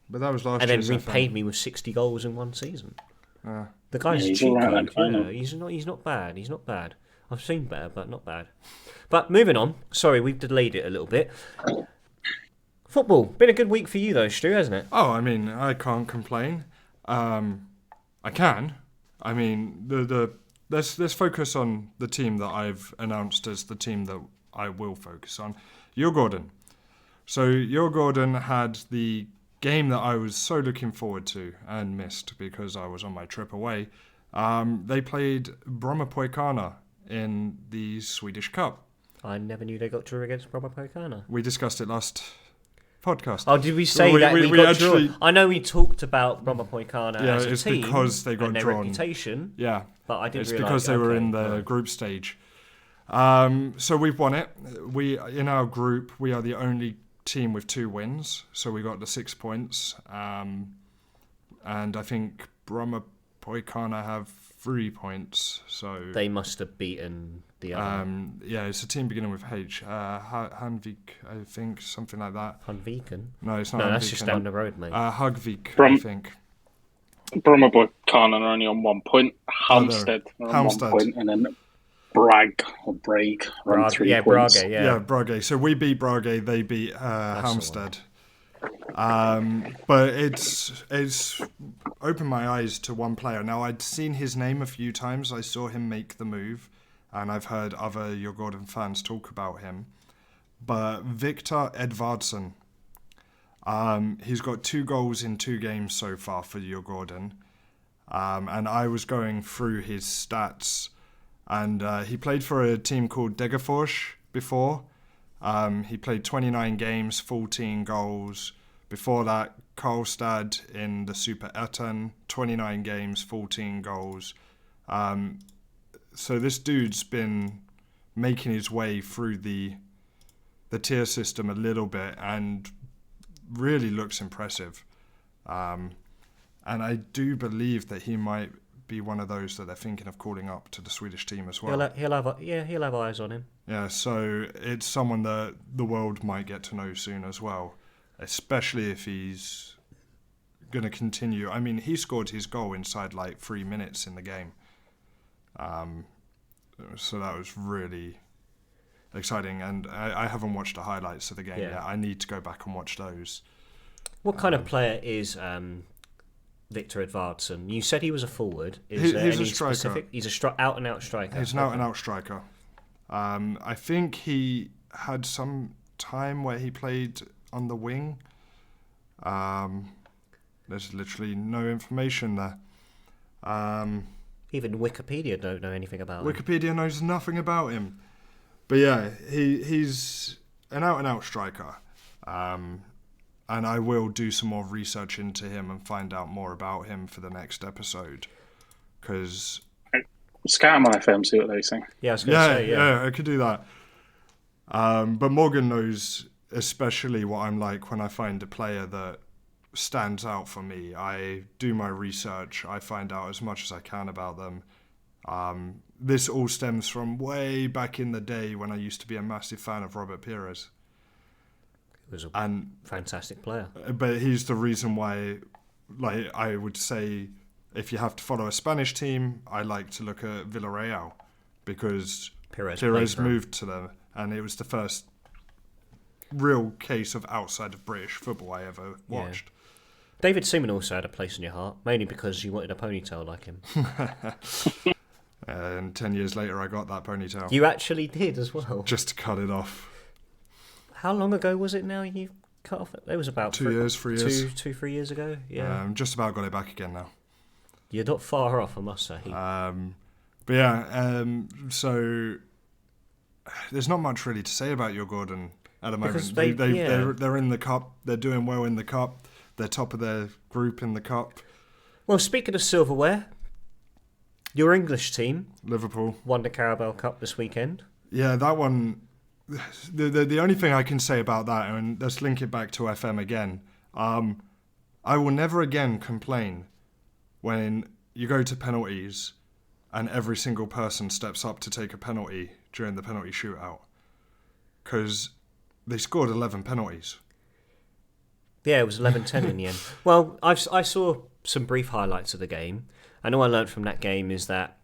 But that was last year. And then repaid FM. me with 60 goals in one season. The Yeah, guy's he's cheap. all right, He's not bad. He's not bad. I've seen better, but not bad. But moving on. Sorry, we've delayed it a little bit. Football. Been a good week for you though, Stu, hasn't it? Oh, I mean, I can't complain. I can. I mean, let's focus on the team that I've announced as the team that I will focus on. Djurgården. So Djurgården had the game that I was so looking forward to and missed because I was on my trip away. They played Brommapojkarna in the Swedish Cup. I never knew they got drawn against Brommapojkarna. We discussed it last podcast. Oh, did we say that we got actually, drawn? I know we talked about Brommapojkarna as a team. Yeah, it's because they got and their drawn. Reputation. Yeah, but I didn't. It's because they were in the group stage. So we've won it. In our group, we are the only team with 2 wins. So we got the 6 points. And I think Brommapojkarna have 3 points. So they must have beaten the other. Yeah, it's a team beginning with H. Handvik, I think, something like that. Handviken? No, it's not. No, Handviken. that's just down the road, mate. Hugvik, I think. Brommapojkarna are only on 1 point. Halmstad are on 1 point, and then Brage are on 3 points. Brage, yeah, Brage. So we beat Brage, they beat Halmstad. But it's opened my eyes to one player. Now, I'd seen his name a few times. I saw him make the move, and I've heard other Djurgården fans talk about him. But Victor Edvardsson, he's got 2 goals in 2 games so far for Djurgården. And I was going through his stats, and he played for a team called Degerfors before. He played 29 games, 14 goals. Before that, Karlstad in the Superettan, 29 games, 14 goals. So this dude's been making his way through the tier system a little bit and really looks impressive. And I do believe that he might be one of those that they're thinking of calling up to the Swedish team as well. He'll have eyes on him. Yeah, so it's someone that the world might get to know soon as well, especially if he's going to continue. I mean, he scored his goal inside like 3 minutes in the game. So that was really exciting. And I haven't watched the highlights of the game yet. I need to go back and watch those. What kind of player is Victor Edvardsson? You said he was a forward. He's a striker. Specific? He's a out-and-out striker. He's an out-and-out striker. I think he had some time where he played on the wing. There's literally no information there. Even Wikipedia don't know anything about him. Wikipedia knows nothing about him. But yeah, he's an out-and-out striker. And I will do some more research into him and find out more about him for the next episode. Because... Scout him on FM, see what they say. Yeah, I was going to say, yeah, I could do that. But Morgan knows especially what I'm like when I find a player that stands out for me. I do my research. I find out as much as I can about them. This all stems from way back in the day when I used to be a massive fan of Robert Pires. He was a fantastic player. But he's the reason why, like, I would say, if you have to follow a Spanish team, I like to look at Villarreal because Pires moved to them, and it was the first real case of outside of British football I ever watched. Yeah. David Seaman also had a place in your heart, mainly because you wanted a ponytail like him. And 10 years later, I got that ponytail. You actually did as well? Just to cut it off. How long ago was it now you cut off? It was about 3 years. 3 years ago, yeah. Just about got it back again now. You're not far off, I must say. But yeah, so there's not much really to say about your Gordon at the moment. They're in the cup. They're doing well in the cup. They're top of their group in the cup. Well, speaking of silverware, your English team, Liverpool, won the Carabao Cup this weekend. Yeah, that one. The only thing I can say about that, and let's link it back to FM again. I will never again complain when you go to penalties and every single person steps up to take a penalty during the penalty shootout, because they scored 11 penalties. Yeah, it was 11-10 in the end. Well, I saw some brief highlights of the game, and all I learned from that game is that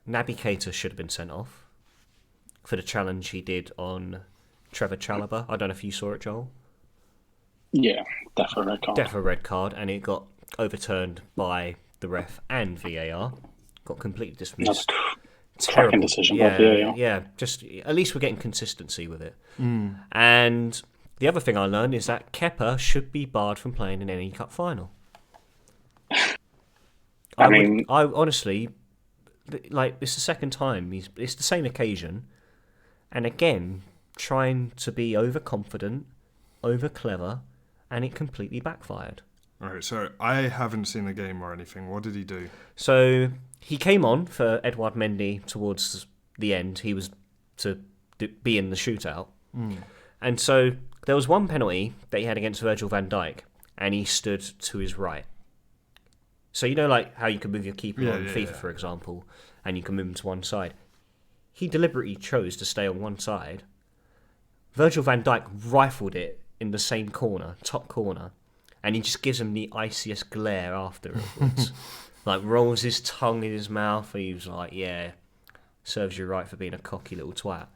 Naby Keita should have been sent off for the challenge he did on Trevor Chalobah. I don't know if you saw it, Joel. Yeah, definitely red card. Definitely red card, and it got overturned by the ref and VAR. Got completely dismissed. Terrible decision by VAR. Yeah, just at least we're getting consistency with it. And the other thing I learned is that Kepa should be barred from playing in any cup final. I honestly, like, it's the second time it's the same occasion, and again trying to be overconfident, over clever, and it completely backfired. Alright, so I haven't seen the game or anything. What did he do? So he came on for Edouard Mendy towards the end. He was to be in the shootout, and so there was one penalty that he had against Virgil van Dijk, and he stood to his right. So you know, like how you can move your keeper on FIFA, for example, and you can move him to one side. He deliberately chose to stay on one side. Virgil van Dijk rifled it in the same corner, top corner, and he just gives him the iciest glare afterwards. Like, rolls his tongue in his mouth, and he was like, yeah, serves you right for being a cocky little twat.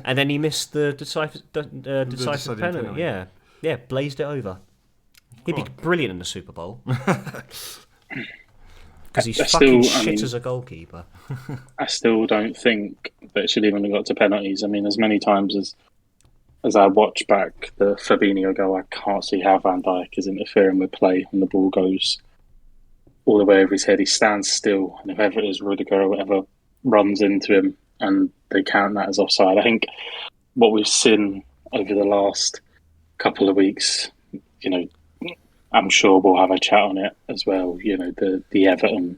And then he missed the decisive penalty. Yeah, blazed it over. He'd be brilliant in the Super Bowl. Because he's fucking shit as a goalkeeper. I still don't think that it should even have got to penalties. I mean, as many times as I watch back the Fabinho goal, I can't see how Van Dijk is interfering with play when the ball goes all the way over his head. He stands still, and if ever it is Rudiger or whatever runs into him, and they count that as offside. I think what we've seen over the last couple of weeks, you know, I'm sure we'll have a chat on it as well. You know, the Everton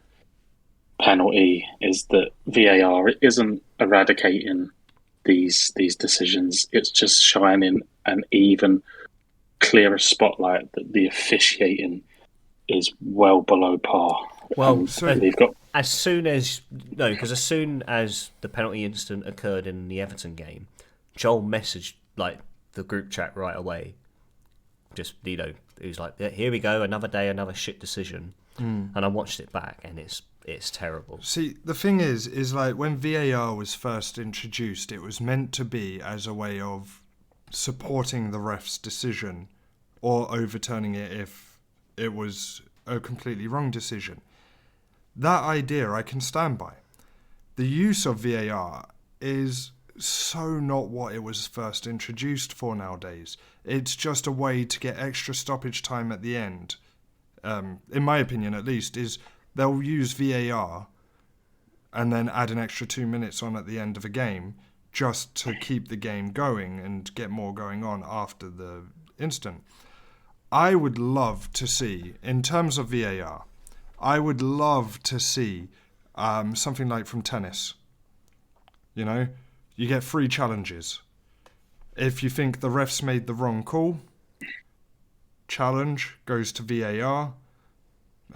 penalty is that VAR isn't eradicating these decisions. It's just shining an even clearer spotlight that the officiating is well below par. Well, as soon as the penalty incident occurred in the Everton game, Joel messaged like the group chat right away. Just, you know, he was like, here we go, another day, another shit decision. And I watched it back, and it's terrible. See, the thing is like when VAR was first introduced, it was meant to be as a way of supporting the ref's decision or overturning it if it was a completely wrong decision. That idea I can stand by. The use of VAR is so not what it was first introduced for nowadays. It's just a way to get extra stoppage time at the end. In my opinion, at least, is they'll use VAR and then add an extra 2 minutes on at the end of a game just to keep the game going and get more going on after the incident. I would love to see, in terms of VAR, I would love to see something like from tennis. You know, you get 3 challenges. If you think the refs made the wrong call, challenge goes to VAR,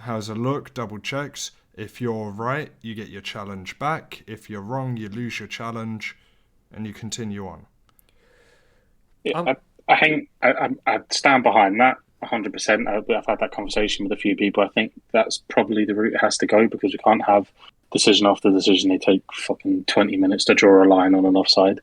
has a look, double checks. If you're right, you get your challenge back. If you're wrong, you lose your challenge, and you continue on. Yeah, I think I'd stand behind that 100%. I've had that conversation with a few people. I think that's probably the route it has to go, because we can't have decision after decision. They take fucking 20 minutes to draw a line on an offside.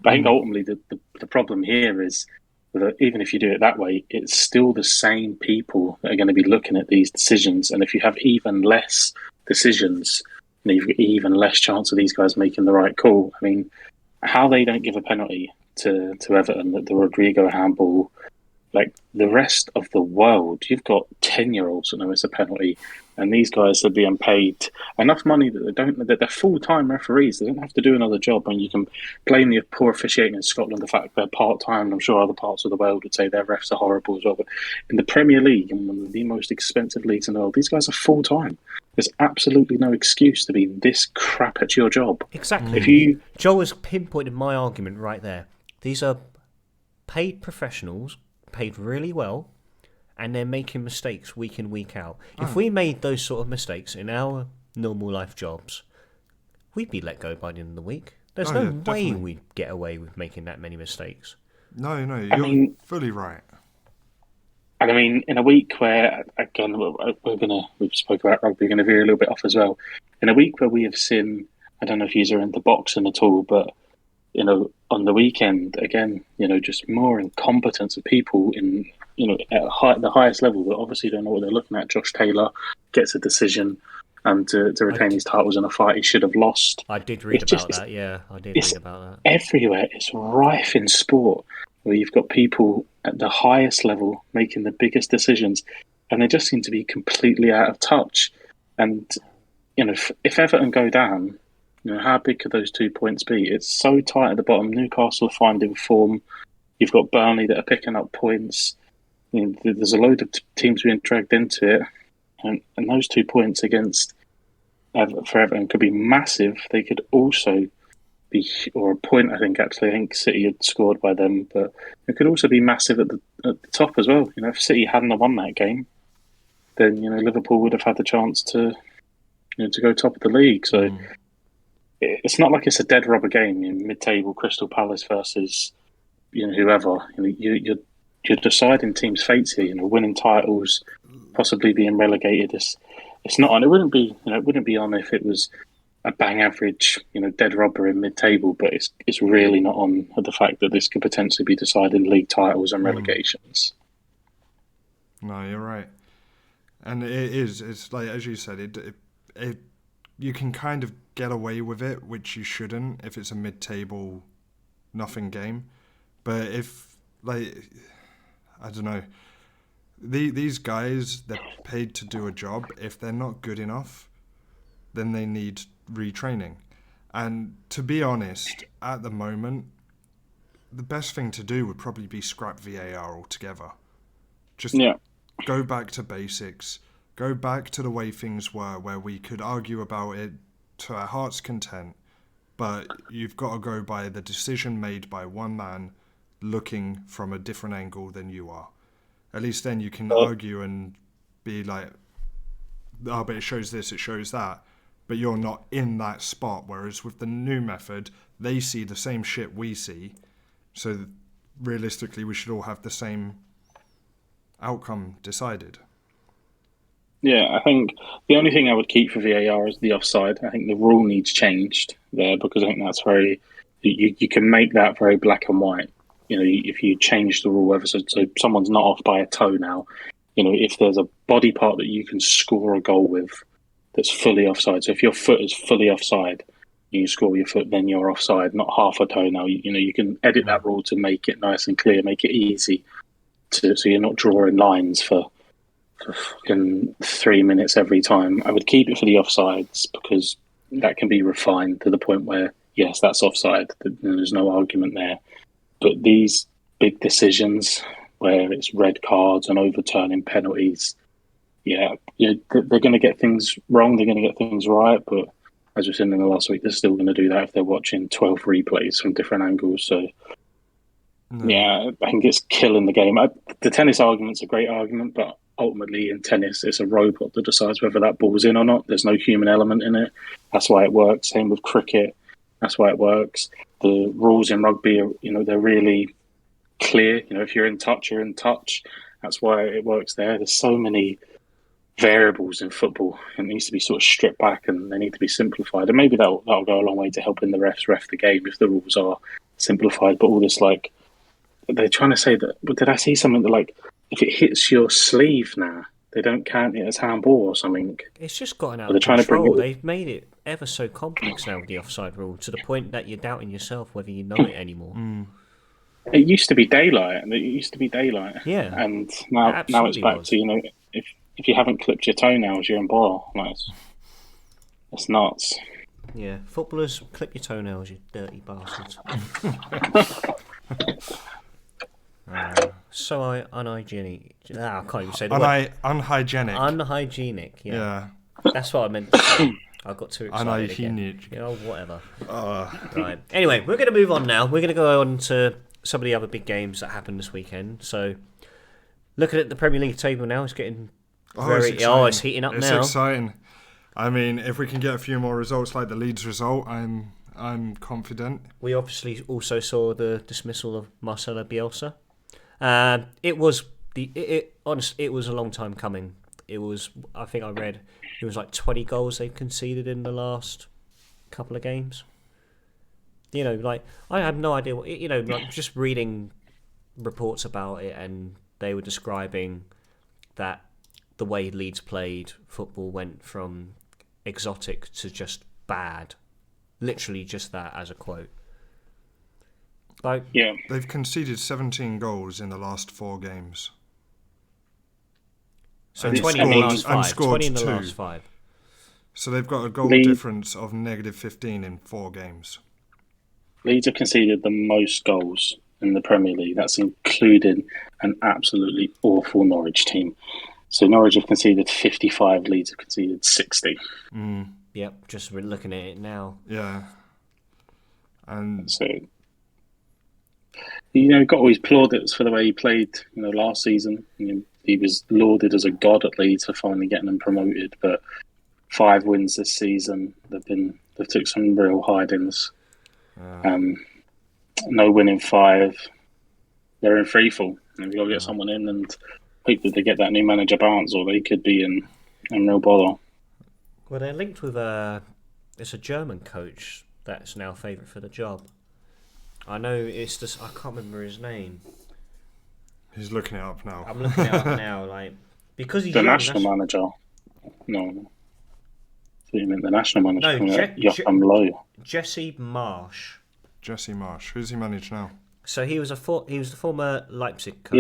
But I think ultimately the problem here is that even if you do it that way, it's still the same people that are going to be looking at these decisions. And if you have even less decisions, you've got even less chance of these guys making the right call. I mean, how they don't give a penalty to Everton, the Rodrigo handball, like the rest of the world, you've got 10-year-olds that know it's a penalty, and these guys are being paid enough money that they're full-time referees. They don't have to do another job. And you can blame the poor officiating in Scotland, the fact they're part-time. I'm sure other parts of the world would say their refs are horrible as well. But in the Premier League, and one of the most expensive leagues in the world, these guys are full-time. There's absolutely no excuse to be this crap at your job. Exactly. Joel has pinpointed my argument right there. These are paid professionals, paid really well, and they're making mistakes week in, week out. If we made those sort of mistakes in our normal life jobs, we'd be let go by the end of the week. There's no way definitely. we'd get away with making that many mistakes. No, you're fully right. And I mean, in a week where, again, we've spoken about rugby, we're going to veer a little bit off as well. In a week where we have seen, I don't know if you're into boxing at all, but, on the weekend, again, just more incompetence of people in, at the highest level that obviously don't know what they're looking at. Josh Taylor gets a decision to retain his titles in a fight he should have lost. I did read about that, yeah. I did read about that. Everywhere. It's rife in sport, where you've got people at the highest level making the biggest decisions, and they just seem to be completely out of touch. And, if Everton go down, how big could those 2 points be? It's so tight at the bottom. Newcastle are finding form. You've got Burnley that are picking up points. There's a load of teams being dragged into it. And those 2 points against for Everton could be massive. They could also be, or a point, I think City had scored by them, but it could also be massive at the top as well. If City hadn't won that game, then Liverpool would have had the chance to go top of the league. So it's not like it's a dead rubber game. Mid-table Crystal Palace versus whoever. You're deciding teams' fates here. Winning titles, possibly being relegated. It's not on. It wouldn't be. It wouldn't be on if it was a bang average, dead rubber in mid-table. But it's really not on the fact that this could potentially be deciding league titles and relegations. No, you're right, and it is. It's like, as you said, it you can kind of get away with it, which you shouldn't if it's a mid-table nothing game. But if, I don't know, these guys, they're paid to do a job. If they're not good enough, then they need retraining. And to be honest, at the moment, the best thing to do would probably be scrap VAR altogether. Just go back to basics. Go back to the way things were, where we could argue about it to our heart's content, but you've got to go by the decision made by one man looking from a different angle than you are. At least then you can argue and be like, oh, but it shows this, it shows that, but you're not in that spot. Whereas with the new method, they see the same shit we see, so realistically we should all have the same outcome decided. Yeah, I think the only thing I would keep for VAR is the offside. I think the rule needs changed there, because I think that's very... You can make that very black and white. If you change the rule ever so someone's not off by a toe now, if there's a body part that you can score a goal with that's fully offside. So if your foot is fully offside, you score your foot, then you're offside, not half a toe now. You can edit that rule to make it nice and clear, make it easy, so you're not drawing lines for fucking 3 minutes every time. I would keep it for the offsides, because that can be refined to the point where, yes, that's offside. There's no argument there. But these big decisions where it's red cards and overturning penalties, they're going to get things wrong. They're going to get things right. But as we said in the last week, they're still going to do that if they're watching 12 replays from different angles. So, I think it's killing the game. The tennis argument's a great argument, but ultimately in tennis, it's a robot that decides whether that ball's in or not. There's no human element in it. That's why it works. Same with cricket. That's why it works. The rules in rugby are, they're really clear. If you're in touch, you're in touch. That's why it works there. There's so many variables in football. It needs to be sort of stripped back and they need to be simplified. And maybe that'll go a long way to helping the refs ref the game if the rules are simplified. But all this, they're trying to say that, but did I see something that, if it hits your sleeve now, they don't count it as handball or something? It's just gotten out of control. They've made it ever so complex now with the offside rule, to the point that you're doubting yourself whether you know it anymore. It used to be daylight. Yeah. And now it's back to, if you haven't clipped your toenails, you're in ball. It's nuts. Yeah, footballers, clip your toenails, you dirty bastards. So unhygienic. I can't even say the word. Unhygienic. Unhygienic, yeah. That's what I meant to say. I got too excited Unhygienic. again. Whatever. Right. Anyway, we're going to move on now. We're going to go on to some of the other big games that happened this weekend. So, looking at the Premier League table now, it's getting it's heating up now. It's exciting. I mean, if we can get a few more results like the Leeds result, I'm confident. We obviously also saw the dismissal of Marcelo Bielsa. It was a long time coming. It was, I think I read, it was 20 goals they've conceded in the last couple of games. I have no idea what, just reading reports about it, and they were describing that the way Leeds played football went from exotic to just bad. Literally just that as a quote. They've conceded 17 goals in the last 4 games. So 20 in the last 5. 20 in the last 5. So they've got a goal difference of -15 in 4 games. Leeds have conceded the most goals in the Premier League. That's including an absolutely awful Norwich team. So Norwich have conceded 55, Leeds have conceded 60. Yep, just looking at it now. Yeah. And so, got all his plaudits for the way he played, last season. He was lauded as a god at Leeds for finally getting them promoted. But 5 wins this season. They've took some real hidings. No win in 5. They're in freefall. They've got to get someone in and hope that they get that new manager bounce, or they could be in real bother. Well, they're linked with it's a German coach that's now favourite for the job. I know it's just, I can't remember his name. He's looking it up now. I'm looking it up now, because he's the national manager. No. So you meant the national manager? No, Jesse Marsch. Jesse Marsch. Who's he managed now? So he was the former Leipzig coach.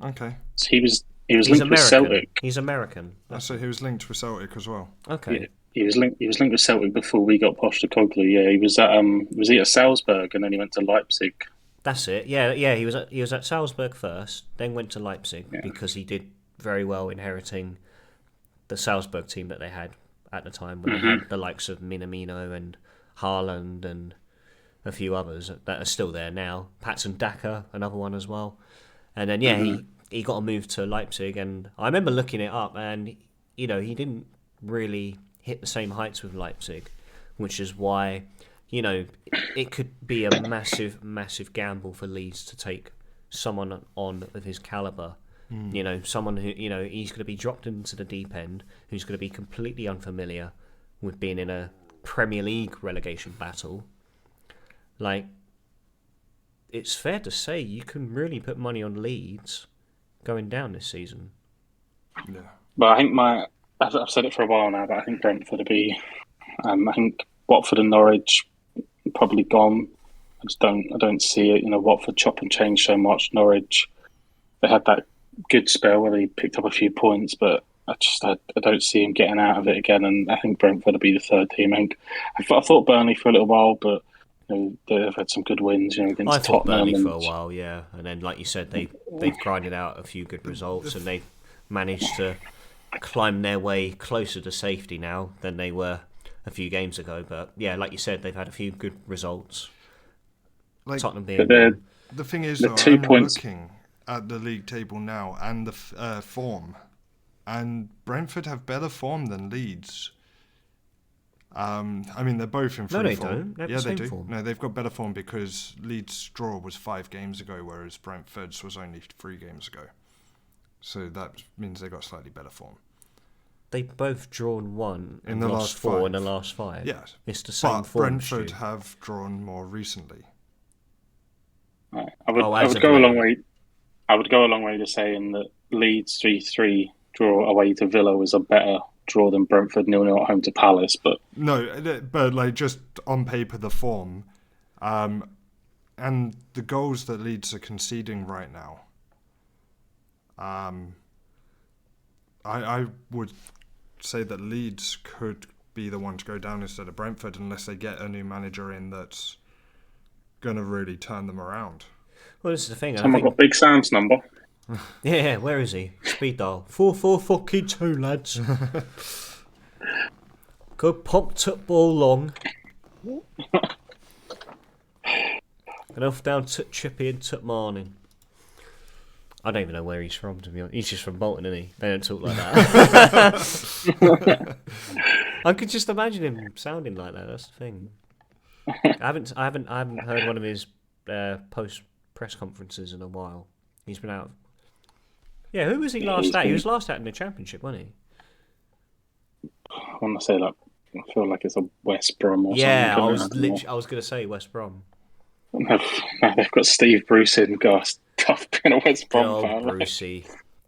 Yeah. Okay. So he was linked with Celtic. He's American. So he was linked with Celtic as well. Okay. Yeah. He was linked with Celtic before we got Postecoglou. Yeah, he was at Salzburg and then he went to Leipzig. That's it. Yeah. He was at Salzburg first, then went to Leipzig because he did very well inheriting the Salzburg team that they had at the time, when they had the likes of Minamino and Haaland and a few others that are still there now. Patson Daka, another one as well. And then he got a move to Leipzig, and I remember looking it up, and he didn't really hit the same heights with Leipzig, which is why it could be a massive, massive gamble for Leeds to take someone on of his caliber. Someone who he's going to be dropped into the deep end, who's going to be completely unfamiliar with being in a Premier League relegation battle. It's fair to say you can really put money on Leeds going down this season. Yeah. But I think I've said it for a while now, but I think Brentford will be. I think Watford and Norwich probably gone. I don't see it. Watford chop and change so much. Norwich, they had that good spell where they picked up a few points, but I don't see him getting out of it again, and I think Brentford will be the third team. I thought Burnley for a little while, but they've had some good wins, I against thought Tottenham. Burnley for a while, yeah, and then like you said, they've grinded out a few good results, and they've managed to climb their way closer to safety now than they were a few games ago. But yeah, like you said, they've had a few good results. Like, Tottenham being one. The thing is, the though, 2 I'm points. looking at the league table now and the form, and Brentford have better form than Leeds. I mean, they're both in free form. No, they don't. They have Yeah, the they same do. form. No, they've got better form because Leeds' draw was 5 games ago, whereas Brentford's was only 3 games ago. So that means they got slightly better form. They've both drawn one In and the lost last 4 5. in the last 5. Yes. It's the same But form. Brentford Stu. have drawn more recently. I would go a long way. I would go a long way to saying that Leeds 3-3 draw away to Villa was a better draw than Brentford 0-0 at home to Palace. But No, but like just on paper, the form, and the goals that Leeds are conceding right now. I would say that Leeds could be the one to go down instead of Brentford unless they get a new manager in that's going to really turn them around. Well, this is the thing. someone got Big Sam's number. Yeah, where is he? Speed dial. 4-4-fucking-2, lads. Go popped up ball long. And off down to Chippy and to morning. I don't even know where he's from, to be honest. He's just from Bolton, isn't he? They don't talk like that. I could just imagine him sounding like that. That's the thing. I haven't heard one of his post press conferences in a while. He's been out. Yeah, who was he last at? He was last at in the Championship, wasn't he? I want to say I feel like it's a West Brom or yeah, something. I was going to say West Brom. They've got Steve Bruce in. Gosh, tough being a West Brom fan. Brucey.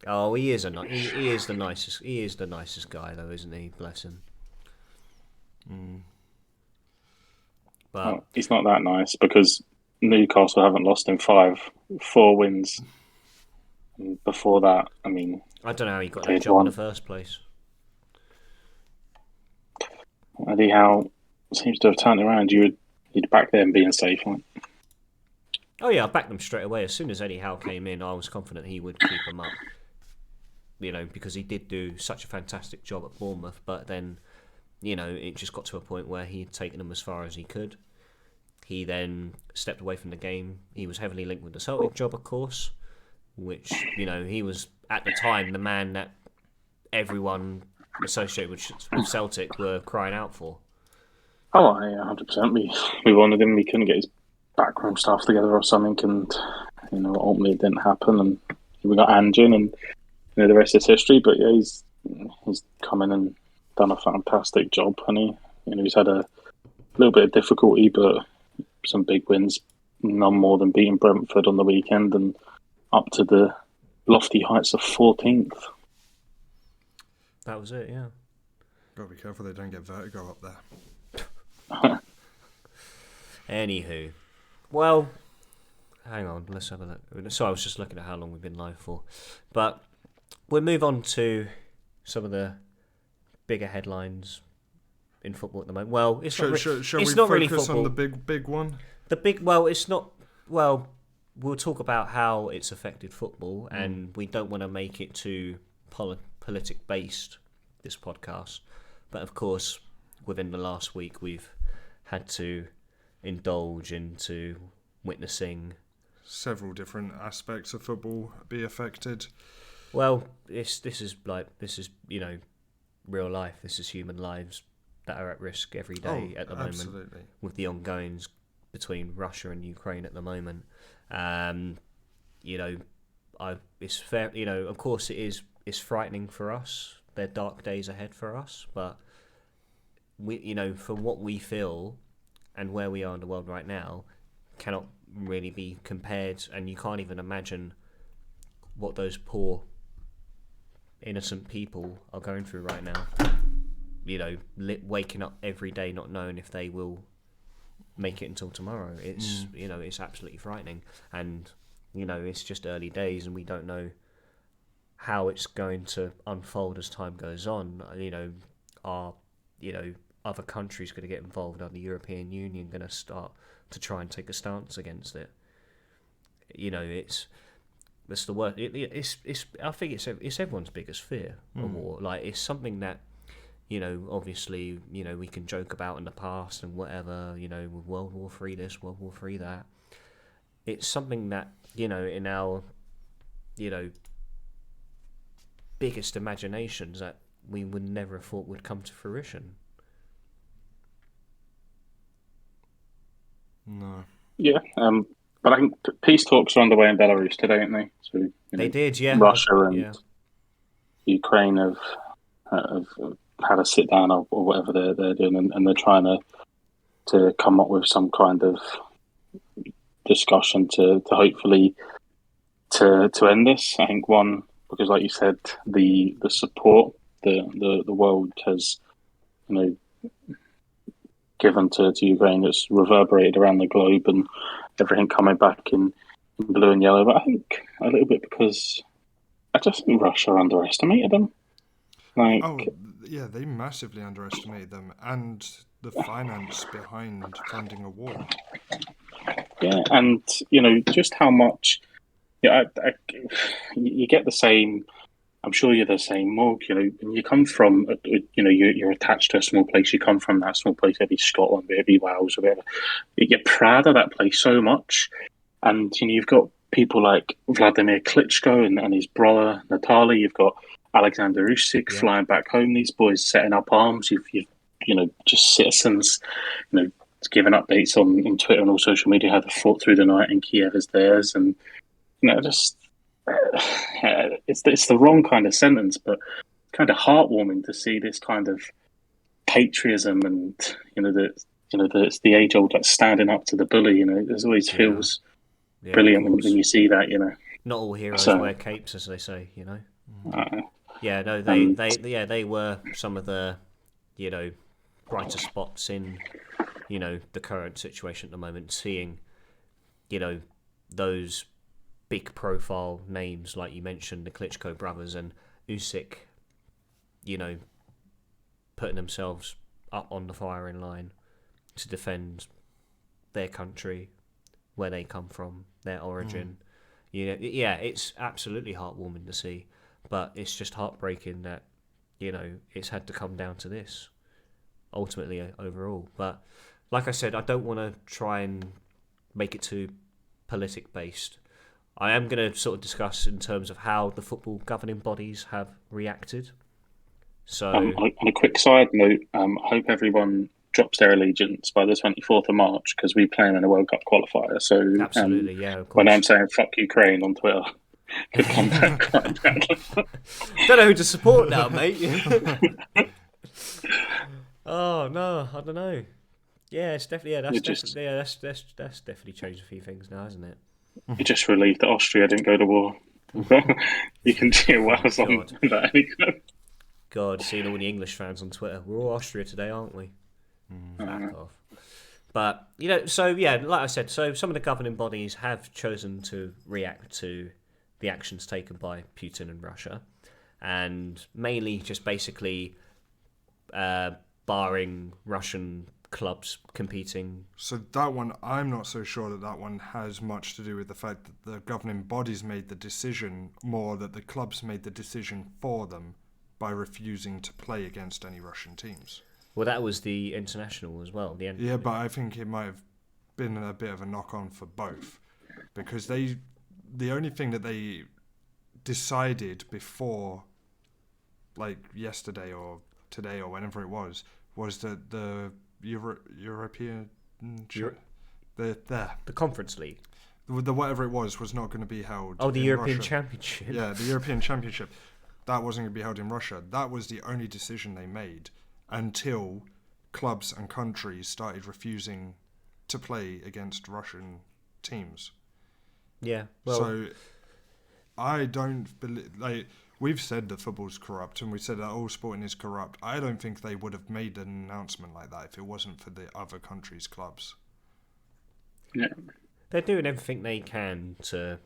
Oh, he is he is the nicest. He is the nicest guy, though, isn't he? Bless him. But Well, he's not that nice because Newcastle haven't lost in 4 wins. And before that, I mean, I don't know how he got that job in the first place. Eddie Howe seems to have turned around. You'd back them being safe, right? Oh yeah, I backed them straight away. As soon as Eddie Howe came in, I was confident he would keep them up. Because he did do such a fantastic job at Bournemouth, but then, it just got to a point where he had taken them as far as he could. He then stepped away from the game. He was heavily linked with the Celtic job, of course, which, he was, at the time, the man that everyone associated with Celtic were crying out for. Oh, yeah, 100%. We wanted him. We couldn't get his backroom staff together or something, and ultimately it didn't happen. And we got Anjan, and the rest is history. But yeah, he's come in and done a fantastic job, and he's had a little bit of difficulty, but some big wins. None more than beating Brentford on the weekend and up to the lofty heights of 14th. That was it, yeah. Gotta be careful they don't get vertigo up there. Anywho, well, hang on, let's have a look. So I was just looking at how long we've been live for, but we'll move on to some of the bigger headlines in football at the moment. Well, it's not really football. On the big one? It's not. Well, we'll talk about how it's affected football, and we don't want to make it too politic based, this podcast. But of course, within the last week, we've had to indulge into witnessing several different aspects of football be affected. Well, this is real life. This is human lives that are at risk every day at the moment. Absolutely. With the ongoings between Russia and Ukraine at the moment. It's fair. Of course, it's frightening for us. They're dark days ahead for us, but we, for what we feel and where we are in the world right now, cannot really be compared. And you can't even imagine what those poor, innocent people are going through right now. Waking up every day not knowing if they will make it until tomorrow. It's it's absolutely frightening, and it's just early days, and we don't know how it's going to unfold as time goes on. Are other countries going to get involved? Are the European Union going to start to try and take a stance against it? It's the worst. I think it's everyone's biggest fear of war. Like, it's something that, obviously, we can joke about in the past and whatever, with World War III this, World War III that. It's something that, in our, biggest imaginations that we would never have thought would come to fruition. No. Yeah, but I think peace talks are underway in Belarus today, aren't they? So They did, yeah. Russia and Ukraine have had a sit down or whatever they're doing, and they're trying to come up with some kind of discussion to hopefully to end this. I think one, because like you said, the support the world has given to Ukraine, it's reverberated around the globe, and everything coming back in blue and yellow. But I think a little bit because I just think Russia underestimated them. They massively underestimated them, and the finance behind funding a war. Yeah, and just how much. Yeah, you get the same. I'm sure you're the same, Morg. When you come from, you're attached to a small place. You come from that small place, maybe Scotland, maybe Wales, or whatever. You get proud of that place so much, and you've got people like Vladimir Klitschko and his brother Nataly. You've got Alexander Usyk flying back home. These boys setting up arms. You've just citizens, giving updates on Twitter and all social media how they fought through the night in Kiev as theirs, and just. It's the wrong kind of sentence, but kind of heartwarming to see this kind of patriotism, and it's the age old like standing up to the bully. It always feels brilliant when you see that. Not all heroes wear capes, as they say. They were some of the brighter spots in the current situation at the moment. Seeing those big profile names like you mentioned, the Klitschko brothers and Usyk, putting themselves up on the firing line to defend their country, where they come from, their origin. It's absolutely heartwarming to see, but it's just heartbreaking that it's had to come down to this ultimately overall. But like I said, I don't want to try and make it too politic based. I am going to sort of discuss in terms of how the football governing bodies have reacted. So, on a quick side note, I hope everyone drops their allegiance by the 24th of March, because we play them in a World Cup qualifier. So, absolutely, of course. When I'm saying "fuck Ukraine" on Twitter, could come back quite badly. Don't know who to support now, mate. Oh no, I don't know. Yeah, it's definitely that's definitely changed a few things now, hasn't it? You're just relieved that Austria didn't go to war. You can cheer Wales on that. God, seeing all the English fans on Twitter. We're all Austria today, aren't we? Back off. But, like I said, so some of the governing bodies have chosen to react to the actions taken by Putin and Russia, and mainly just basically barring Russian clubs competing. So that one, I'm not so sure that one has much to do with the fact that the governing bodies made the decision, more that the clubs made the decision for them by refusing to play against any Russian teams. Well, that was the international as well. But I think it might have been a bit of a knock-on for both, because the only thing that they decided before, like yesterday or today or whenever it was that the European the Conference League, the whatever it was not going to be held. Oh, the European Russia. Championship. Yeah, the European Championship. That wasn't going to be held in Russia. That was the only decision they made until clubs and countries started refusing to play against Russian teams. Yeah. Well, so I don't believe, we've said that football's corrupt, and we said that all sporting is corrupt. I don't think they would have made an announcement like that if it wasn't for the other countries' clubs. Yeah. They're doing everything they can to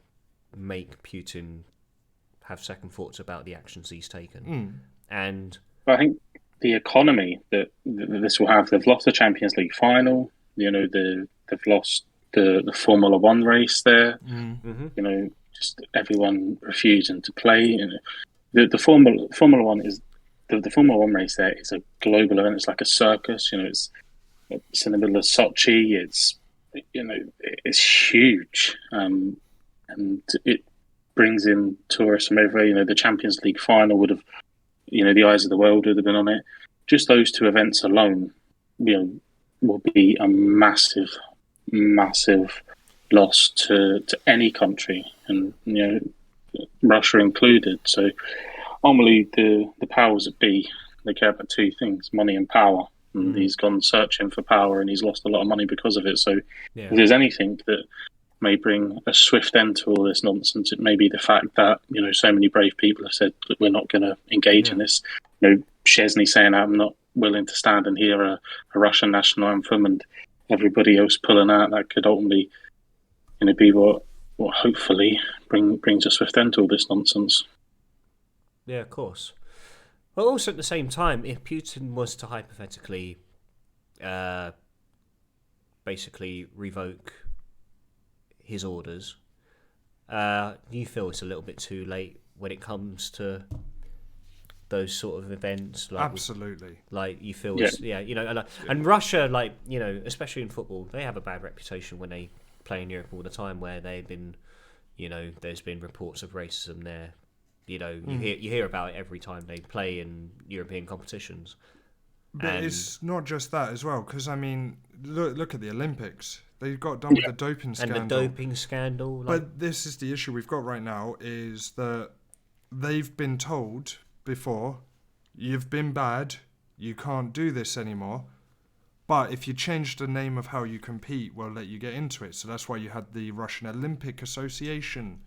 make Putin have second thoughts about the actions he's taken. And I think the economy that this will have, they've lost the Champions League final. They've lost the Formula One race there. Just everyone refusing to play. The Formula One is the Formula One race there is a global event. It's like a circus. It's in the middle of Sochi. It's huge, and it brings in tourists from everywhere. The Champions League final would have, the eyes of the world would have been on it. Just those two events alone, will be a massive, massive loss to any country, and Russia included. So ultimately, the powers that be, they care about two things: money and power. And he's gone searching for power, and he's lost a lot of money because of it. So if there's anything that may bring a swift end to all this nonsense, it may be the fact that so many brave people have said that we're not going to engage in this. Chesney saying, "I'm not willing to stand and hear a Russian national anthem," and everybody else pulling out. That could ultimately be what hopefully brings a swift end to all this nonsense. Yeah, of course. But also at the same time, if Putin was to hypothetically basically revoke his orders, you feel it's a little bit too late when it comes to those sort of events? Absolutely. You feel, and Russia, especially in football, they have a bad reputation when they play in Europe all the time, where they've been, there's been reports of racism there. You hear about it every time they play in European competitions. But it's not just that as well, because look at the Olympics. They got done with the doping scandal. And the doping scandal. But this is the issue we've got right now, is that they've been told before, you've been bad, you can't do this anymore. But if you change the name of how you compete, we'll let you get into it. So that's why you had the Russian Olympic Association,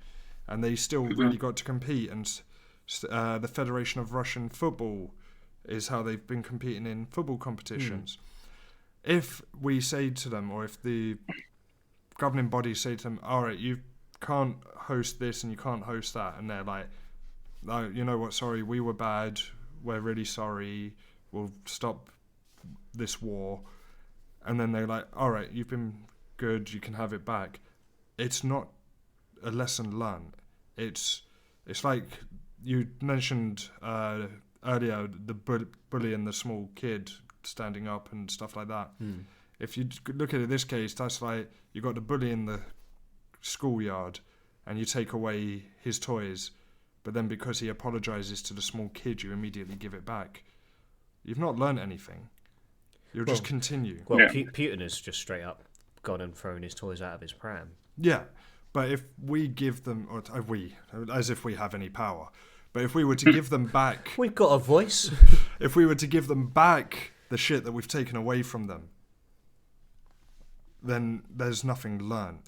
and they still really got to compete. And the Federation of Russian Football is how they've been competing in football competitions. If we say to them, or if the governing bodies say to them, all right, you can't host this and you can't host that, and they're like, no, you know what, sorry, we were bad, we're really sorry, we'll stop this war. And then they're like, all right, you've been good, you can have it back. It's not a lesson learned. It's like you mentioned earlier, the bully and the small kid standing up and stuff like that. If you look at it this case, that's like you got the bully in the schoolyard and you take away his toys, but then because he apologizes to the small kid, you immediately give it back. You've not learned anything. You'll just continue. Well, Putin has just straight up gone and thrown his toys out of his pram. Yeah, but if we give them, or we, as if we have any power, but if we were to give them back... We've got a voice. If we were to give them back the shit that we've taken away from them, then there's nothing learned.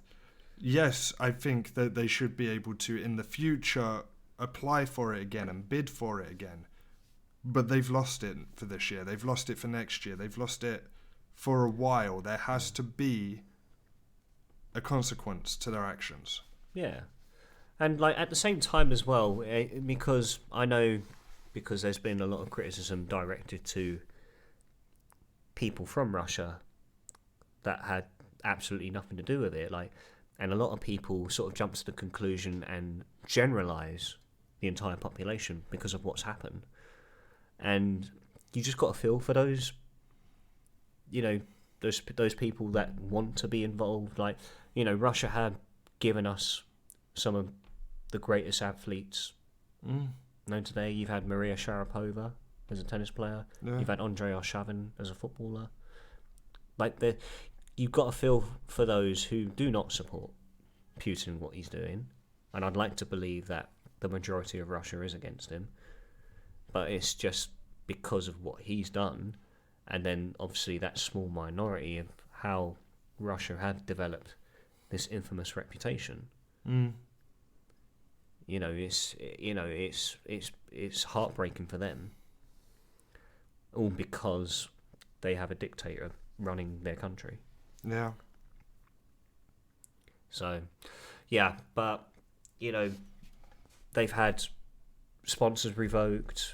Yes, I think that they should be able to, in the future, apply for it again and bid for it again. But they've lost it for this year. They've lost it for next year. They've lost it for a while. There has to be a consequence to their actions. Yeah. And at the same time as well, because I know, because there's been a lot of criticism directed to people from Russia that had absolutely nothing to do with it, and a lot of people sort of jump to the conclusion and generalise the entire population because of what's happened. And you just got to feel for those, those people that want to be involved. Russia had given us some of the greatest athletes known today. You've had Maria Sharapova as a tennis player. Yeah. You've had Andrei Arshavin as a footballer. You've got to feel for those who do not support Putin, what he's doing. And I'd like to believe that the majority of Russia is against him. But it's just because of what he's done, and then obviously that small minority of how Russia had developed this infamous reputation. It's heartbreaking for them, all because they have a dictator running their country. Yeah. So, yeah, but they've had sponsors revoked.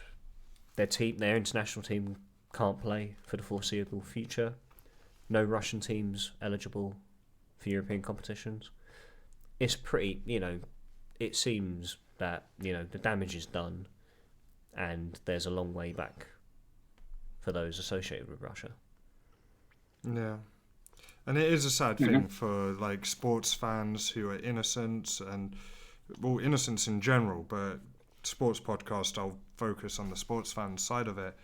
Their international team can't play for the foreseeable future. No Russian teams eligible for European competitions. It's pretty, it seems that, the damage is done and there's a long way back for those associated with Russia. Yeah. And it is a sad thing for like sports fans who are innocent and, well, innocents in general, but sports podcast, I'll focus on the sports fan side of it.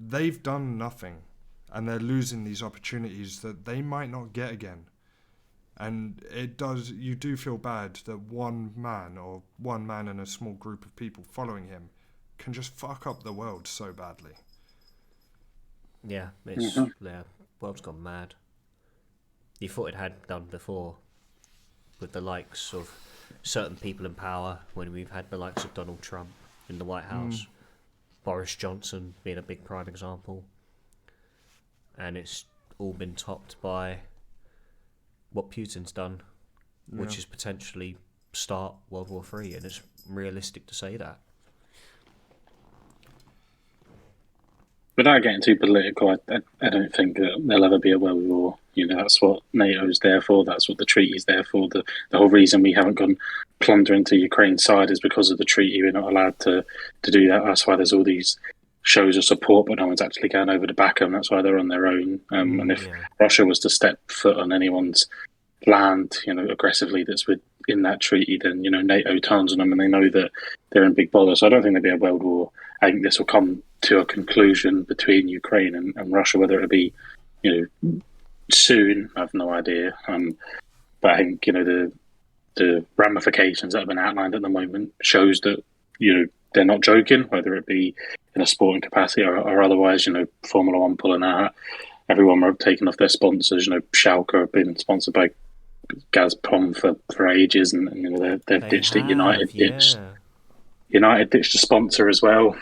They've done nothing and they're losing these opportunities that they might not get again. And you do feel bad that one man and a small group of people following him can just fuck up the world so badly. Yeah, world's gone mad. You thought it had done before with the likes of certain people in power, when we've had the likes of Donald Trump in the White House, Boris Johnson being a big prime example, and it's all been topped by what Putin's done, which is potentially start World War III, and it's realistic to say that. Without getting too political, I don't think that there'll ever be a world war. That's what NATO's there for. That's what the treaty's there for. The whole reason we haven't gone plundering to Ukraine's side is because of the treaty. We're not allowed to do that. That's why there's all these shows of support, but no one's actually going over to back them. That's why they're on their own. And if Russia was to step foot on anyone's land, aggressively that's within that treaty, then, NATO turns on them and they know that they're in big bother. So I don't think there'll be a world war. I think this will come to a conclusion between Ukraine and Russia, whether it'll be, soon, I have no idea. But I think, the ramifications that have been outlined at the moment shows that, they're not joking, whether it be in a sporting capacity or otherwise, Formula One pulling out, everyone were taking off their sponsors, Schalke have been sponsored by Gazprom for ages, and they've ditched it. United ditched a sponsor as well,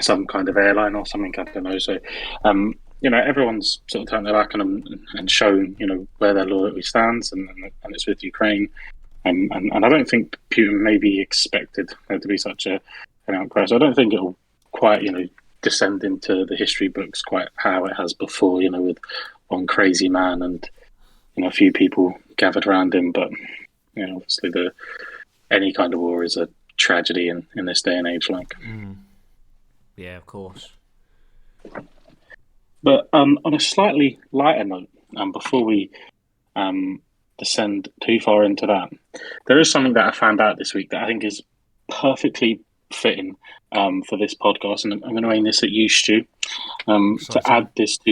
some kind of airline or something, I don't know. So, everyone's sort of turned their back on them and shown, where their loyalty stands, and it's with Ukraine. And I don't think Putin maybe expected there to be such an outcry. So I don't think it'll quite, descend into the history books quite how it has before, with one crazy man and, a few people gathered around him. But, obviously any kind of war is a tragedy in this day and age. Yeah, of course. But on a slightly lighter note, before we descend too far into that, there is something that I found out this week that I think is perfectly fitting for this podcast, and I'm going to aim this at you, Stu, to add this to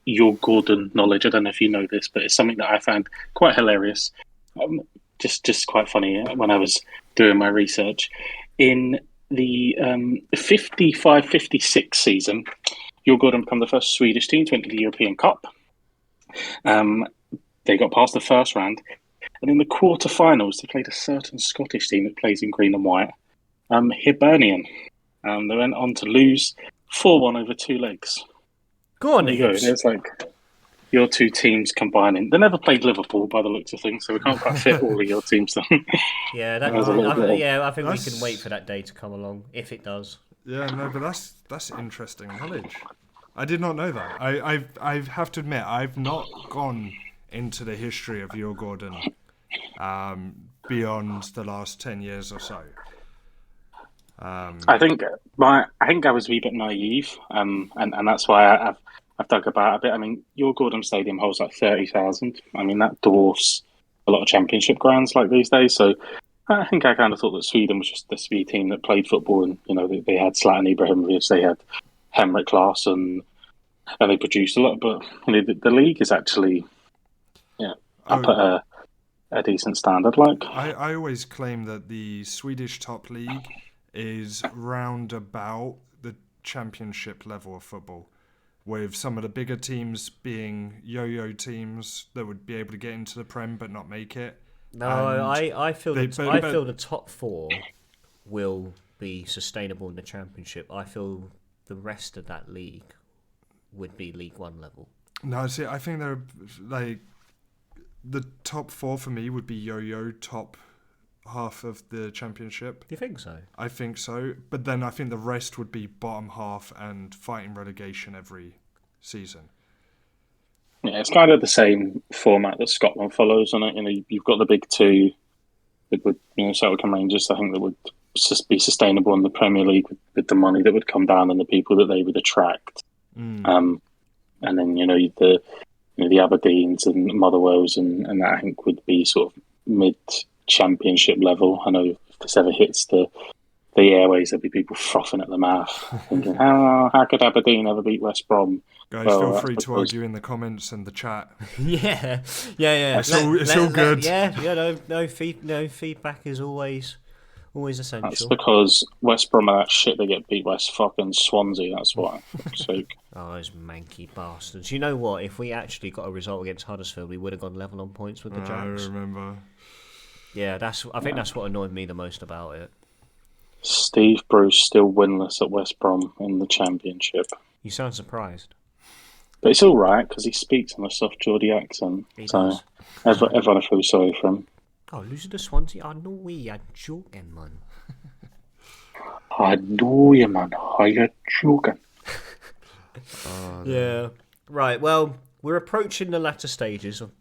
your Gordon knowledge. I don't know if you know this, but it's something that I found quite hilarious, just quite funny when I was doing my research. In the 55-56 season, your Gordon became the first Swedish team to enter the European Cup. They got past the first round, and in the quarterfinals, they played a certain Scottish team that plays in green and white, Hibernian. They went on to lose 4-1 over 2 legs. Go on, there you go. It's like your two teams combining. They never played Liverpool by the looks of things, so we can't quite fit all of your teams down. Yeah, I think we can wait for that day to come along, if it does. Yeah, no, but that's interesting knowledge. I did not know that. I have to admit, I've not gone into the history of your Gordon beyond the last 10 years or so. I think I was a wee bit naive, and that's why I've dug about a bit. I mean, your Gordon Stadium holds like 30,000. I mean, that dwarfs a lot of championship grounds like these days. So I think I kind of thought that Sweden was just the Swede team that played football, and they had Zlatan Ibrahimovic, they had Henrik Larsson, and they produced a lot. But the league is actually up at a decent standard. I always claim that the Swedish top league is round about the championship level of football, with some of the bigger teams being yo-yo teams that would be able to get into the Prem but not make it. No, I feel the top 4 will be sustainable in the championship. I feel the rest of that league would be League One level. No, see, I think they're like the top 4 for me would be yo-yo top half of the championship. Do you think so? I think so. But then I think the rest would be bottom half and fighting relegation every season. Yeah, it's kind of the same format that Scotland follows, and you've got the big two that would, Celtic and Rangers. I think that would just be sustainable in the Premier League with the money that would come down and the people that they would attract. And then the Aberdeens and Motherwells and that I think would be sort of mid-championship level. I know if this ever hits the airways, there'll be people frothing at the mouth, thinking, how could Aberdeen ever beat West Brom? Guys, feel free to argue in the comments and the chat. Yeah. It's all good. No feedback is always essential. That's because West Brom are that shit. They get beat by fucking Swansea. That's why. Oh, those manky bastards! You know what? If we actually got a result against Huddersfield, we would have gone level on points with the Jacks. I remember. Yeah, I think that's what annoyed me the most about it. Steve Bruce still winless at West Brom in the Championship. You sound surprised. But it's all right because he speaks in a soft Geordie accent. So everyone feels sorry for him. Oh, losing to Swansea? I know we are joking, man. I know you, man. Are you joking? Yeah. Right, well, we're approaching the latter stages of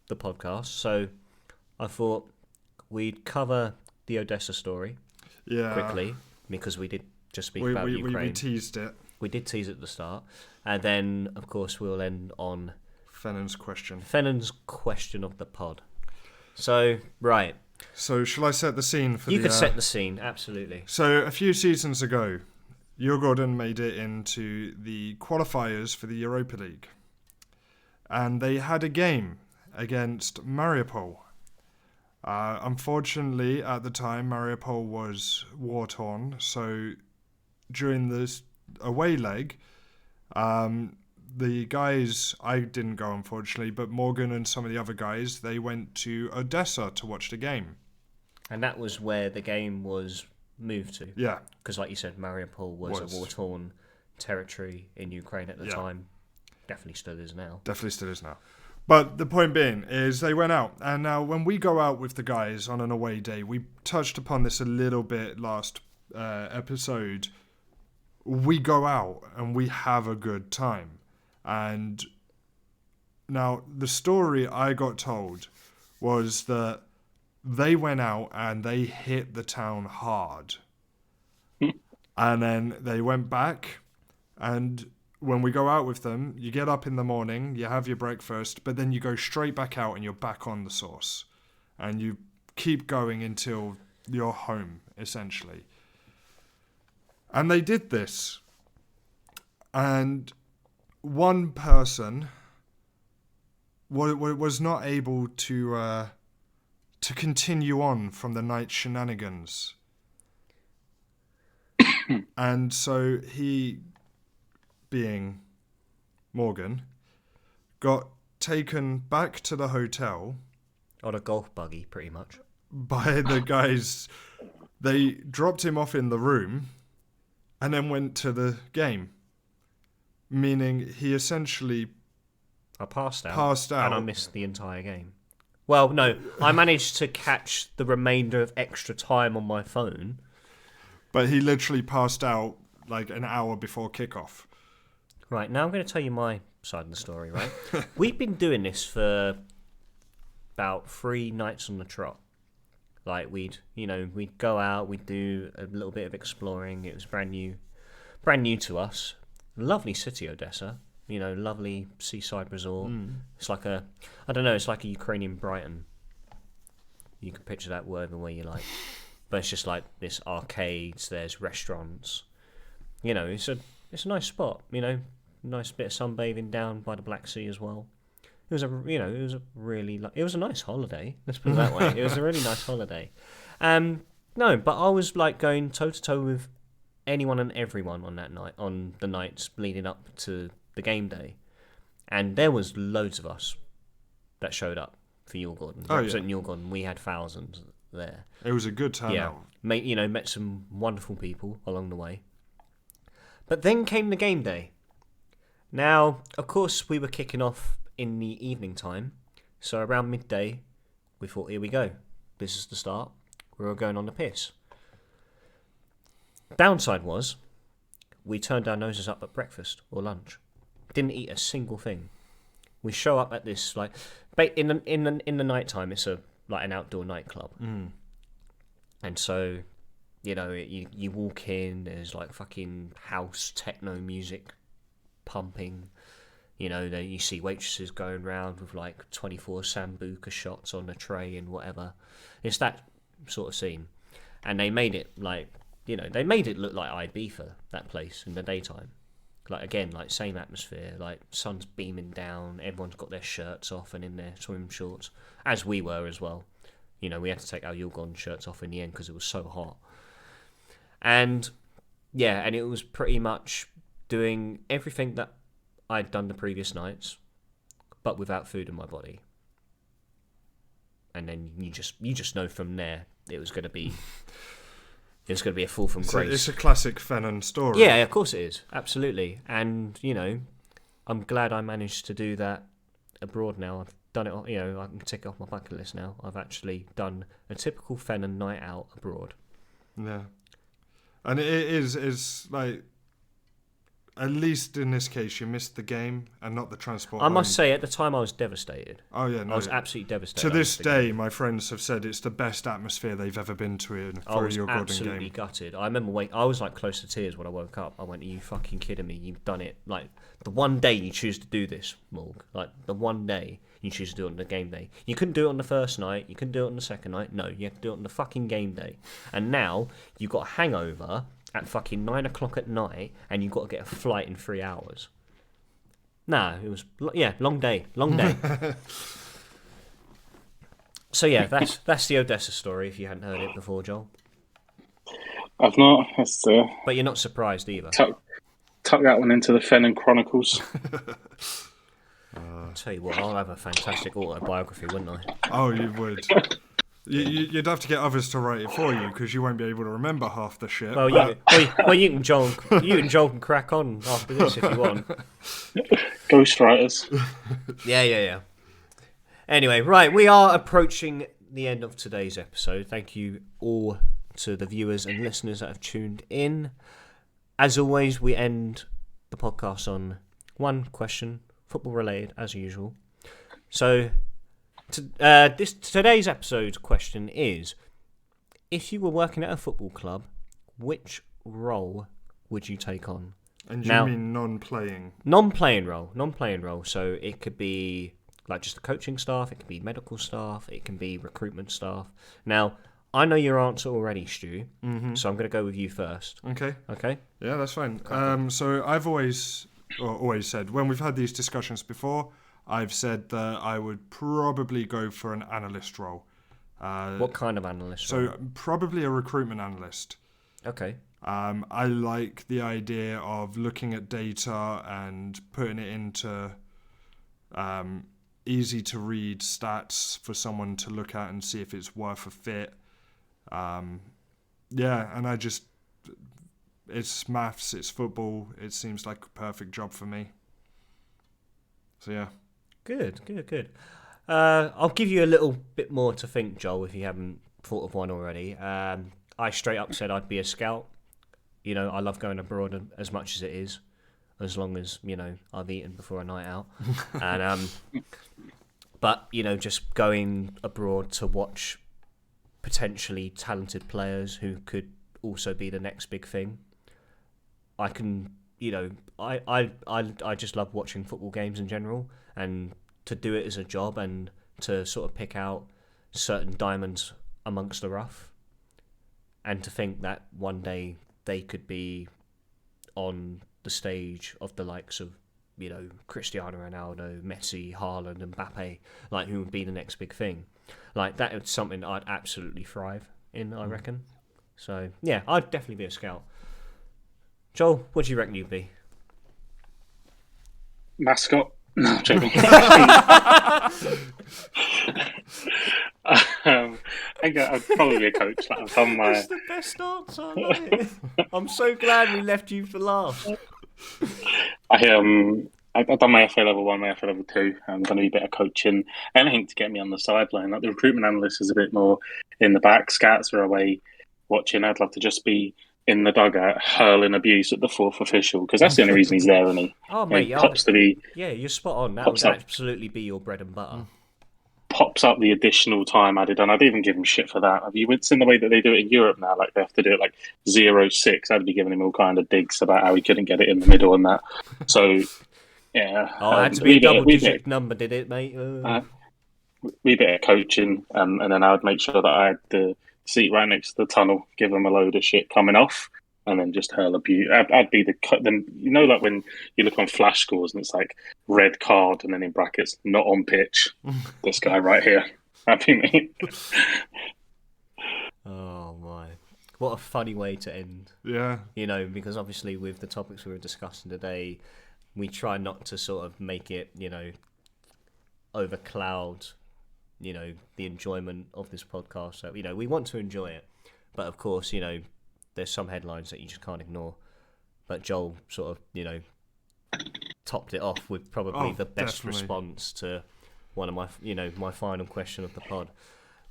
the podcast, so I thought we'd cover the Odessa story quickly, because we did just speak about Ukraine. We teased it. We did tease it at the start. And then, of course, we'll end on Fennan's question of the pod. So, right. So, shall I set the scene for You could set the scene, absolutely. So, a few seasons ago, Djurgården made it into the qualifiers for the Europa League. And they had a game against Mariupol. Unfortunately, at the time, Mariupol was war-torn. So, during this away leg, the guys, I didn't go unfortunately, but Morgan and some of the other guys, they went to Odessa to watch the game. And that was where the game was moved to. Yeah. Because like you said, Mariupol was a war-torn territory in Ukraine at the time. Definitely still is now. But the point being is they went out. And now when we go out with the guys on an away day, we touched upon this a little bit last episode. We go out and we have a good time. And now the story I got told was that they went out and they hit the town hard. And then they went back, and when we go out with them, you get up in the morning, you have your breakfast, but then you go straight back out and you're back on the sauce. And you keep going until you're home, essentially. And they did this. And one person was not able to continue on from the night shenanigans. And so he, being Morgan, got taken back to the hotel. On a golf buggy, pretty much. By the guys. They dropped him off in the room and then went to the game. Meaning he essentially... I passed out. And I missed the entire game. Well, no, I managed to catch the remainder of extra time on my phone. But he literally passed out like an hour before kickoff. Right, now I'm going to tell you my side of the story, right? We've been doing this for about 3 nights on the trot. Like, we'd go out, we'd do a little bit of exploring. It was brand new to us. Lovely city, Odessa. Lovely seaside resort. It's like it's like a Ukrainian Brighton. You can picture that whatever way you like. But it's just like this arcades, there's restaurants. It's a nice spot, nice bit of sunbathing down by the Black Sea as well. It was a nice holiday. Let's put it that way. It was a really nice holiday. No, but I was like going toe to toe with anyone and everyone on that night, on the nights leading up to the game day, and there was loads of us that showed up for Djurgården. Representing Djurgården, we had thousands there. It was a good turnout. Yeah, met some wonderful people along the way. But then came the game day. Now, of course, we were kicking off in the evening time, so around midday, we thought, here we go. This is the start. We were going on the piss. Downside was, we turned our noses up at breakfast or lunch. Didn't eat a single thing. We show up at this in the night time. It's an outdoor nightclub, and so you walk in. There's like fucking house techno music pumping. You see waitresses going around with like 24 sambuca shots on a tray and whatever. It's that sort of scene, and they made it they made it look like Ibiza, that place, in the daytime. Like, again, like, same atmosphere, like, sun's beaming down, everyone's got their shirts off and in their swim shorts, as we were as well. We had to take our Yulgon shirts off in the end because it was so hot. And, yeah, and it was pretty much doing everything that I'd done the previous nights, but without food in my body. And then you just know from there it was going to be... It's going to be a fall from grace. It's a classic Fennan story. Yeah, of course it is. Absolutely. And, I'm glad I managed to do that abroad now. I've done it, I can tick off my bucket list now. I've actually done a typical Fennan night out abroad. Yeah. And it's like, at least in this case, you missed the game and not the transport. I must say, at the time, I was devastated. Oh, yeah, no. I was absolutely devastated. To this day, my friends have said it's the best atmosphere they've ever been to for a Yulgon game. I was absolutely gutted. I remember I was like close to tears when I woke up. I went, are you fucking kidding me? You've done it. Like, the one day you choose to do this, Morg. Like, the one day you choose to do it on the game day. You couldn't do it on the first night. You couldn't do it on the second night. No, you have to do it on the fucking game day. And now, you've got a hangover at fucking 9 o'clock at night, and you've got to get a flight in 3 hours. Nah, it was long day. So yeah, that's the Odessa story. If you hadn't heard it before, Joel. I've not. But you're not surprised either. Tuck that one into the Fennan Chronicles. I'll tell you what, I'll have a fantastic autobiography, wouldn't I? Oh, you would. You'd have to get others to write it for you because you won't be able to remember half the shit. Well, you and Joel can crack on after this if you want. Ghostwriters. Yeah. Anyway, right, we are approaching the end of today's episode. Thank you all to the viewers and listeners that have tuned in. As always, we end the podcast on one question, football related, as usual. So, today's episode question is: if you were working at a football club, which role would you take on? And you mean non-playing? Non-playing role. So it could be like just the coaching staff, it could be medical staff, it can be recruitment staff. Now, I know your answer already, Stu, so I'm going to go with you first. Okay. Yeah, that's fine. So I've always said, when we've had these discussions before, I've said that I would probably go for an analyst role. What kind of analyst role? So probably a recruitment analyst. Okay. I like the idea of looking at data and putting it into easy to read stats for someone to look at and see if it's worth a fit. And it's maths, it's football. It seems like a perfect job for me. So yeah. Good. I'll give you a little bit more to think, Joel, if you haven't thought of one already. I straight up said I'd be a scout. I love going abroad as much as it is, as long as, I've eaten before a night out. And but, just going abroad to watch potentially talented players who could also be the next big thing. I can, I just love watching football games in general, and to do it as a job and to sort of pick out certain diamonds amongst the rough, and to think that one day they could be on the stage of the likes of, Cristiano Ronaldo, Messi, Haaland, and Mbappe, like who would be the next big thing. Like that is something I'd absolutely thrive in, I reckon. So yeah, I'd definitely be a scout. Joel, what do you reckon you'd be? Mascot. No, I'm joking. I think I'd probably be a coach. That's the best answer. I love it. I'm so glad we left you for last. I I've done my FA level 1, my FA level 2. I'm going to do a bit of coaching, anything to get me on the sideline. Like the recruitment analyst is a bit more in the back. Scats are away watching. I'd love to just be in the dugout hurling abuse at the fourth official because that's the only reason he's there, isn't he? Oh, mate, Yeah, you're spot on. That would absolutely be your bread and butter. Pops up the additional time added, and I'd even give him shit for that. Have you seen the way that they do it in Europe now? Like they have to do it like 0-6. I'd be giving him all kind of digs about how he couldn't get it in the middle and that. So yeah, it had to be a double-digit number, did it, mate? We bit of coaching, and then I would make sure that I had the seat right next to the tunnel, give him a load of shit coming off, and then just hurl abuse. I'd be then like when you look on flash scores and it's like red card and then in brackets not on pitch. This guy right here, that'd be me. Oh my, what a funny way to end. Yeah, because obviously with the topics we were discussing today, we try not to sort of make it overcloud the enjoyment of this podcast. So we want to enjoy it, but of course there's some headlines that you just can't ignore. But Joel sort of, topped it off with probably the best response to one of my, my final question of the pod.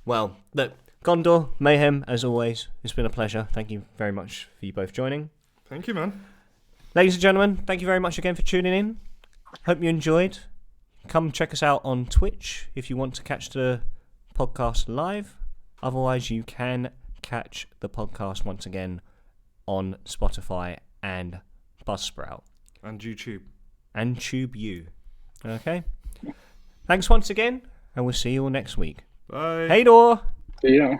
Well, look, Gondor, Mayhem, as always, it's been a pleasure. Thank you very much for you both joining. Thank you, man. Ladies and gentlemen, thank you very much again for tuning in. Hope you enjoyed. Come check us out on Twitch if you want to catch the podcast live. Otherwise, you can catch the podcast once again on Spotify and Buzzsprout. And YouTube. And TubeU. Okay? Thanks once again, and we'll see you all next week. Bye. Hey, door. Yeah.